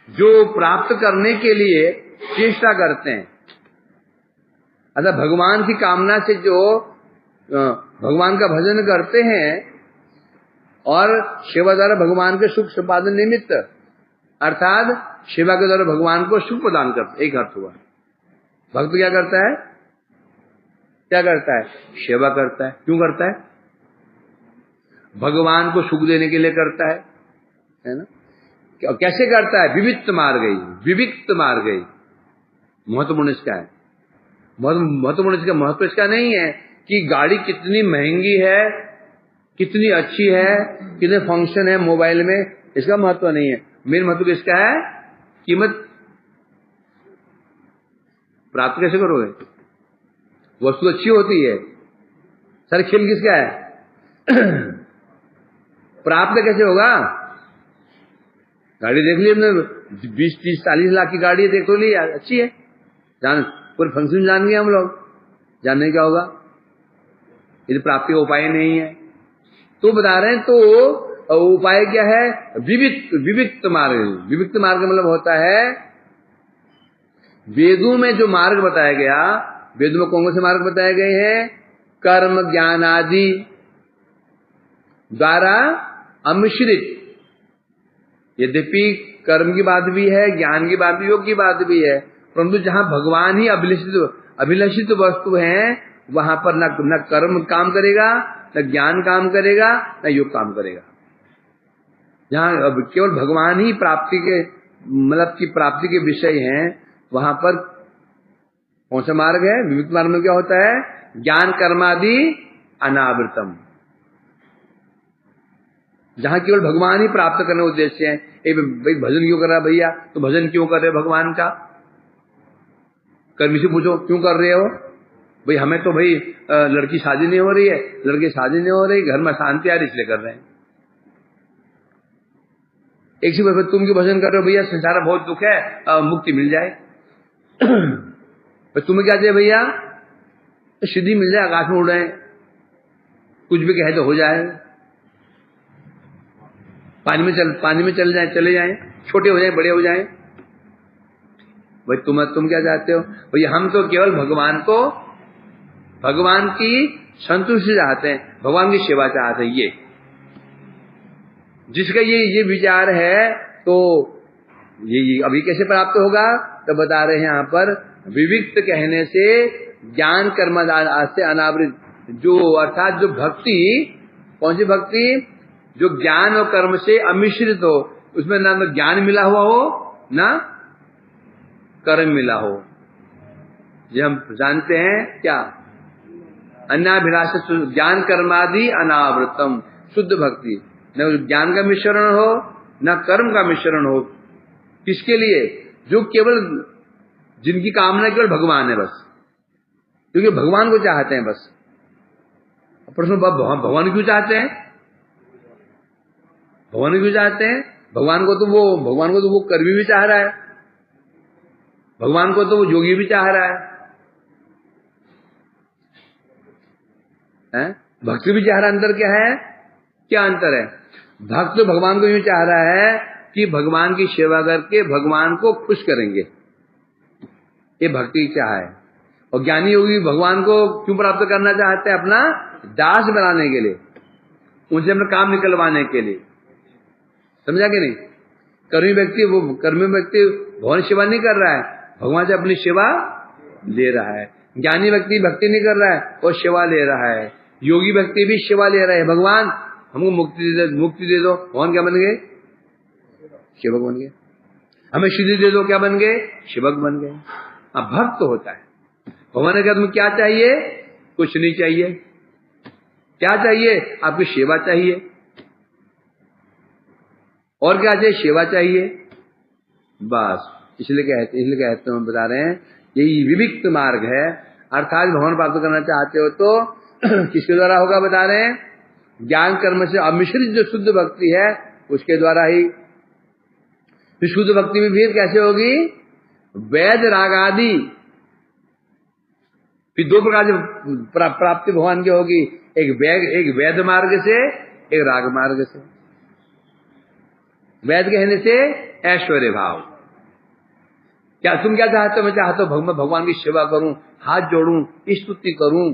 जो प्राप्त करने के लिए चेष्टा करते हैं, अतः भगवान की कामना से जो भगवान का भजन करते हैं और सेवा द्वारा भगवान के सुख संपादन निमित्त, अर्थात सेवा के द्वारा भगवान को सुख प्रदान करते, एक अर्थ हुआ। भक्त क्या करता है, क्या करता है? सेवा करता है। क्यों करता है? भगवान को सुख देने के लिए करता है ना? कैसे करता है? विविक्त मार्ग, विविक्त मार्ग। महत्वपूर्ण इसका है, महत्वपूर्ण इसका महत्व इसका नहीं है कि गाड़ी कितनी महंगी है, कितनी अच्छी है, कितने फंक्शन है मोबाइल में, इसका महत्व नहीं है। मेन महत्व किसका है? कीमत प्राप्त कैसे करोगे? वस्तु अच्छी होती है, सर खेल किसका है? प्राप्त कैसे होगा? गाड़ी देख ली हमने, 20, 30, 40 लाख की गाड़ी है, देख तो ली, अच्छी है, जान पूरे फंक्शन जान गए हम लोग, जानने क्या होगा? यदि प्राप्ति का उपाय नहीं है तो बता रहे हैं, तो उपाय क्या है? विविक्त मार्ग। विविक्त मार्ग मतलब होता है, वेदों में जो मार्ग बताया गया, वेदों में कौन से मार्ग बताए गए हैं? कर्म ज्ञान आदि द्वारा अमिश्रित। यद्यपि कर्म की बात भी है, ज्ञान की बात भी, योग की बात भी है, परंतु जहां भगवान ही अभिलषित वस्तु है, वहां पर न कर्म काम करेगा, न ज्ञान काम करेगा, न योग काम करेगा। जहां केवल भगवान ही प्राप्ति के मतलब की प्राप्ति के विषय हैं, वहां पर कौन सा मार्ग है? विविध मार्ग में क्या होता है? ज्ञान कर्मादि अनावृतम। जहां केवल भगवान ही प्राप्त करने उद्देश्य है। भाई भजन क्यों कर रहा है भैया? तो भजन क्यों कर रहे हो भगवान का? कर्मी से पूछो क्यों कर रहे हो? भाई हमें तो भाई लड़की शादी नहीं हो रही है, लड़की शादी नहीं हो रही, घर में शांति आ रही, इसलिए कर रहे हैं। एक से तुम क्यों भजन कर रहे हो? भैया संसार में बहुत दुख है, मुक्ति मिल जाए। तुम्हें क्या चाहिए भैया? तो सिद्धि मिल जाए, आकाश में उड़ रहे, कुछ भी कहे तो हो जाए, पानी में चले जाएं, छोटे हो जाएं, बड़े हो जाएं। भाई तुम क्या चाहते हो? भैया हम तो केवल भगवान की संतुष्टि चाहते हैं, भगवान की सेवा चाहते हैं। ये जिसका ये विचार है, तो ये अभी कैसे प्राप्त होगा? तो बता रहे हैं यहाँ पर, विविक्त कहने से ज्ञान कर्म से अनावृत, जो अर्थात जो भक्ति, कौन सी भक्ति? जो ज्ञान और कर्म से अमिश्रित हो, उसमें ना तो ज्ञान मिला हुआ हो, ना कर्म मिला हो। ये हम जानते हैं क्या? अन्नाभिलाष ज्ञान कर्मादि अनावृतम, शुद्ध भक्ति, न ज्ञान का मिश्रण हो, न कर्म का मिश्रण हो। किसके लिए? जो केवल जिनकी कामना केवल भगवान है बस, क्योंकि भगवान को चाहते हैं बस। प्रश्न, भगवान क्यों चाहते हैं? भगवान क्यों चाहते हैं? भगवान को तो वो कर्मी भी चाह रहा है, भगवान को तो वो योगी भी चाह रहा है? भक्ति भी चाह रहा है। अंतर क्या है? क्या अंतर है? भक्त तो भगवान को यूं चाह रहा है कि भगवान की सेवा करके भगवान को खुश करेंगे, ये भक्ति की चाह है। और ज्ञानी योगी भगवान को क्यों प्राप्त करना चाहते हैं? अपना दास बनाने के लिए, उनसे अपना काम निकलवाने के लिए। समझा कि नहीं? कर्मी व्यक्ति भगवान सेवा नहीं कर रहा है, भगवान से अपनी सेवा ले रहा है। ज्ञानी व्यक्ति भक्ति नहीं कर रहा है, वो सेवा ले रहा है। योगी व्यक्ति भी सेवा ले रहा है। भगवान हमको मुक्ति दे दो, भगवान क्या बन गए? सेवक बन गए। हमें सिद्धि दे दो, क्या बन गए? सेवक बन गए। अब भक्त होता है। भगवान ने कहा तुम्हें क्या चाहिए? कुछ नहीं चाहिए। क्या चाहिए? आपकी सेवा चाहिए। और क्या चाहिए? सेवा चाहिए, बस। इसलिए कहते हैं, बता रहे हैं, यही विविक्त मार्ग है। अर्थात भगवान प्राप्त करना चाहते हो तो किसके द्वारा होगा? बता रहे हैं, ज्ञान कर्म से अमिश्रित जो शुद्ध भक्ति है, उसके द्वारा ही। शुद्ध भक्ति में फिर कैसे होगी? वैद राग आदि, फिर दो प्रकार की प्राप्ति भगवान की होगी, एक वैद मार्ग से, एक राग मार्ग से। वैद कहने से ऐश्वर्य भाव। क्या तुम क्या चाहते हो? मैं चाहता हूं भगवान की सेवा करूं, हाथ जोड़ूं, स्तुति करूं।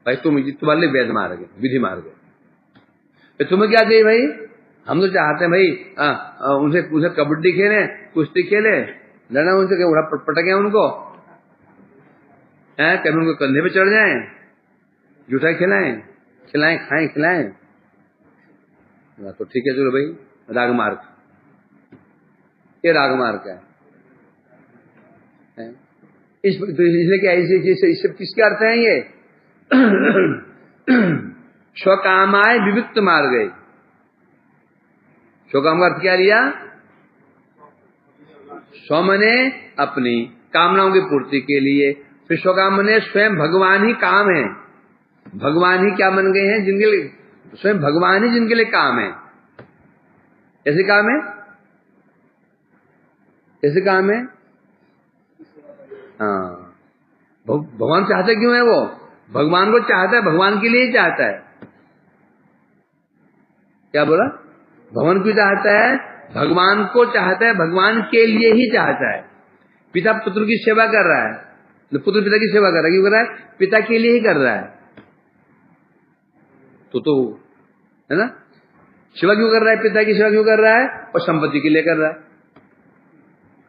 भाई तुम्हारे लिए वैद मार्ग है, विधि मार्ग है। तुम्हें क्या चाहिए भाई? हम तो चाहते हैं भाई उनसे कबड्डी खेले, कुश्ती खेले, लड़ा उनसे, पटके उनको, हैं, कभी उनको कंधे पे चढ़ जाएं, जूठा खिलाएं, खिलाएं, खाएं, खिलाएं, तो ठीक है, चलो भाई रागमार्ग, ये रागमार्ग है। इसलिए क्या इससे किसके अर्थ है ये? स्वकामाय विविक्त मार्ग। स्वकाम का अर्थ क्या लिया? स्व मने अपनी कामनाओं की पूर्ति के लिए, फिर स्वकाम मने स्वयं भगवान ही काम है, भगवान ही क्या बन गए हैं जिनके लिए, स्वयं भगवान ही जिनके लिए काम है। कैसे काम है? कैसे काम है? हाँ, भगवान चाहते क्यों है? वो भगवान को चाहता है, भगवान के लिए ही चाहता है। क्या बोला? भगवान क्यों चाहता है? भगवान को चाहता है, भगवान के लिए ही चाहता है। पिता पुत्र की सेवा कर रहा है, तो पुत्र पिता की सेवा कर रहा है, क्यों कर रहा है? पिता के लिए ही कर रहा है। तो है ना, सेवा क्यों कर रहा है? पिता की सेवा क्यों कर रहा है? और संपत्ति के लिए कर रहा है।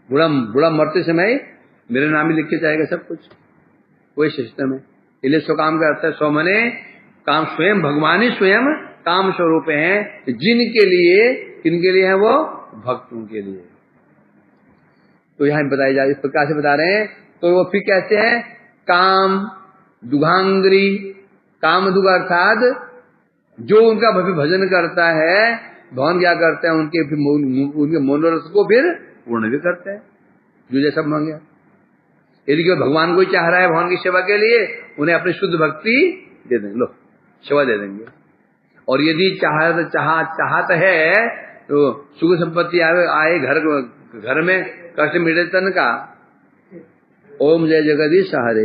बुढ़ा मरते समय मेरे नाम ही लिख के जाएगा सब कुछ, वही सिस्टम है। इसलिए स्वकाम का अर्थ है स्व मने काम, स्वयं भगवान ही स्वयं काम स्वरूप हैं, जिनके लिए, किनके लिए है वो? भक्तों के लिए। तो यहां बताई जा, इस प्रकार से बता रहे हैं। तो वो फिर कहते हैं काम दुघांग्री, काम दुघ अर्थात जो उनका भजन करता है, भगवान क्या करते हैं? उनके मनोरथ को फिर पूर्ण भी करते हैं, जो जैसा मांगे। यदि कोई भगवान को ही चाह रहा है भगवान की सेवा के लिए, उन्हें अपनी शुद्ध भक्ति दे देंगे, लो सेवा दे देंगे। और यदि चाहत है तो सुख संपत्ति आए घर में, कष्ट मिटे तन का, ओम जय जगदीश सहारे,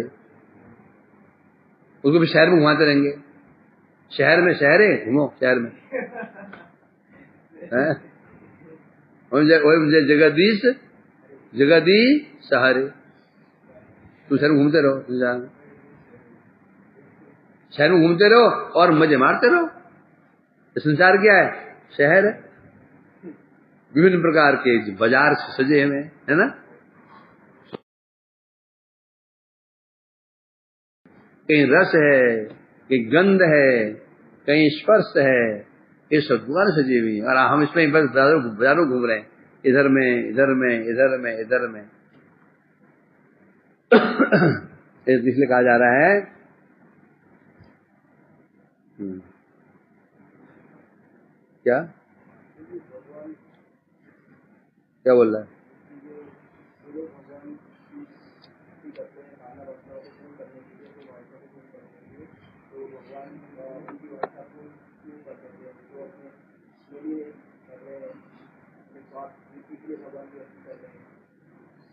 उसको भी शहर में घुमाते रहेंगे। शहर में घूमो, शहर में ओम जय जगदीश सहारे, तुम शहर में घूमते रहो, शहर में घूमते रहो और मजे मारते रहो। संसार क्या है? शहर है, विभिन्न प्रकार के बाजार सजे हुए, है ना। कहीं रस है, कहीं गंध है, कहीं स्पर्श है, ये सब दुकान सजी हुई, और हम इसमें बस बाजारों घूम रहे हैं, इधर में इधर में इधर में इधर में। इसलिए कहा जा रहा है क्या बोल रहा है?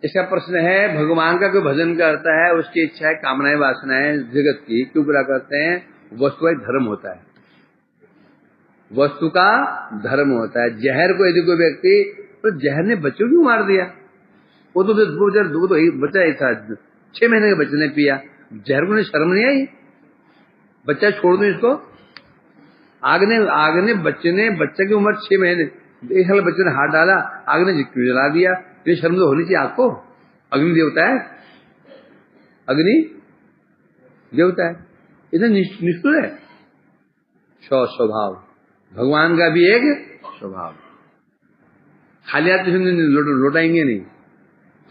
इसका प्रश्न है, भगवान का कोई भजन करता है, उसकी इच्छाएं, कामनाएं, वासनाएं जगत की क्यों पूरा करते हैं? वस्तु का धर्म होता है, वस्तु का धर्म होता है। जहर को यदि कोई व्यक्ति, तो जहर ने बच्चों क्यों मार दिया? वो तो बच्चा ही था, 6 महीने के बच्चे ने पिया, जहर को शर्म नहीं आई? बच्चा छोड़ दो इसको, आग ने बच्चे की उम्र 6 महीने, 1 साल बच्चे ने हाथ डाला, आग ने क्यों जला दिया? ये शर्म तो होनी चाहिए आपको। अग्नि देवता है, अग्नि देवता है, इतना निष्ठुर है। स्वभाव भगवान का भी एक स्वभाव, खाली हाथ लौटाएंगे नहीं,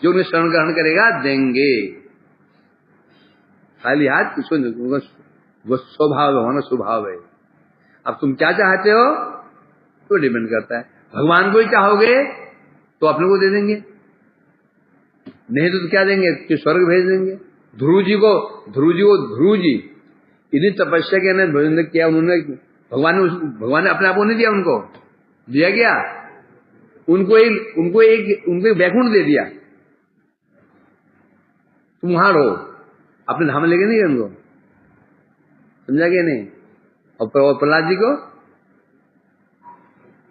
जो उन्हें शरण ग्रहण करेगा देंगे, खाली हाथ किसको, वो स्वभाव भगवान का स्वभाव है। अब तुम क्या चाहते हो तो डिपेंड करता है। भगवान को ही चाहोगे तो अपने को दे देंगे, नहीं तो क्या देंगे? कि स्वर्ग भेज देंगे। ध्रुव जी इतनी तपस्या के अंदर भजन किया उन्होंने, भगवान ने अपने आप को नहीं दिया, उनको दिया गया, उनको एक वैकुंठ दे दिया, तुम वहां रहो, अपने धाम लेके नहीं गए उनको, समझा गया नहीं? और प्रहलाद जी को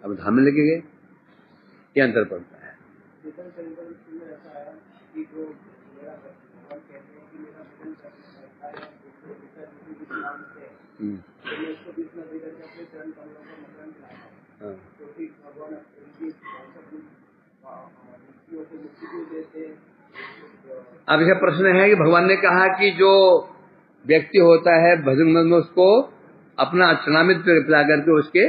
अब धाम में लेके गए, ये अंतर पड़ता है। अब यह प्रश्न है कि भगवान ने कहा कि जो व्यक्ति होता है भजन में उसको अपना चरणामृत पिला करके उसके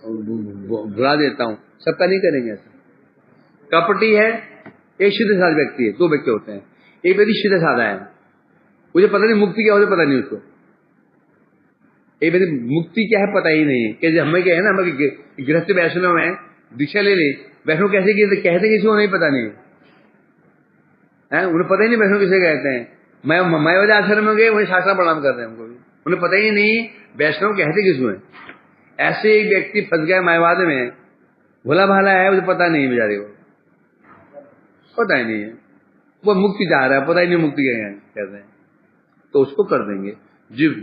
भुला देता हूं, सत्ता नहीं करेंगे ऐसा। कपटी है, एक सीधे साधा व्यक्ति है, दो व्यक्ति होते हैं। एक व्यक्ति सीधे साधा है, मुझे पता नहीं मुक्ति क्या होती, पता नहीं उसको। एक व्यक्ति मुक्ति क्या है पता ही नहीं है। कि हमें क्या है ना, हमें गृहस्थ वैष्णव में दीक्षा ले ले, वैष्णव कैसे कहते किसी को नहीं पता नहीं है, उन्हें पता ही नहीं वैष्णव किसे कहते हैं। मैं मायावादी आश्रम में गए, वही शास्त्र प्रणाम कर रहे हैं, हमको भी उन्हें पता ही नहीं वैष्णव कहते किसको है। ऐसे एक व्यक्ति फंस गया मायावाद में, भोला भाला है, मुझे पता नहीं, बेचारे को पता ही नहीं है, वो मुक्ति चाह रहा है, पता ही नहीं मुक्ति क्या कहते हैं, तो उसको कर देंगे।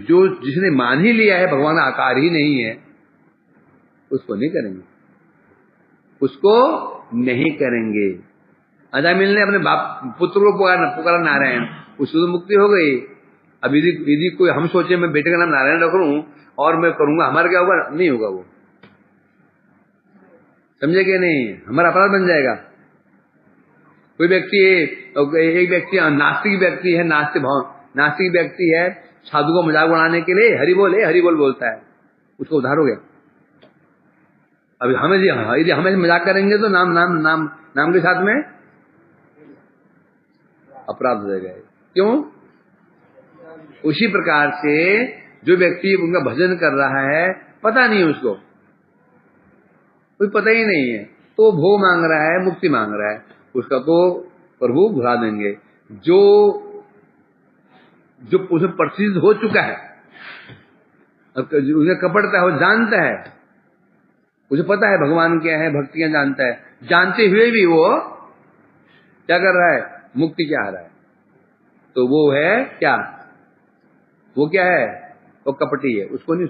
जो जिसने मान ही लिया है भगवान आकार ही नहीं है, उसको नहीं करेंगे, उसको नहीं करेंगे। अजामिल ने अपने बाप पुत्र को पुकारा नारायण, उसको तो मुक्ति हो गई। अब यदि कोई हम सोचे मैं बेटे का नाम नारायण रख लूं और मैं करूंगा, हमारा क्या होगा? नहीं होगा, वो समझे कि नहीं, हमारा अपराध बन जाएगा। कोई व्यक्ति एक व्यक्ति नास्तिक व्यक्ति है, नास्तिक व्यक्ति है, साधु को मजाक उड़ाने के लिए हरि बोल बोलता है, उसको उद्धार हो गया। अब यदि हमें मजाक करेंगे तो नाम के साथ में अपराध हो जाएगा। क्यों? उसी प्रकार से जो व्यक्ति उनका भजन कर रहा है, पता नहीं उसको, कोई पता ही नहीं है, तो भोग मांग रहा है, मुक्ति मांग रहा है, उसका तो प्रभु भुला देंगे। जो उसे प्रसिद्ध हो चुका है, उन्हें कपड़ता है, वो जानता है, उसे पता है भगवान क्या है, भक्तियां जानता है, जानते हुए भी वो क्या कर रहा है? मुक्ति चाह रहा है, तो वो है क्या? वो क्या है? वो कपटी है, उसको नहीं,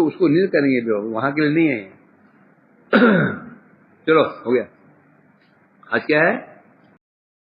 उसको नहीं करेंगे, वहां के लिए नहीं है। चलो हो गया। आज क्या है?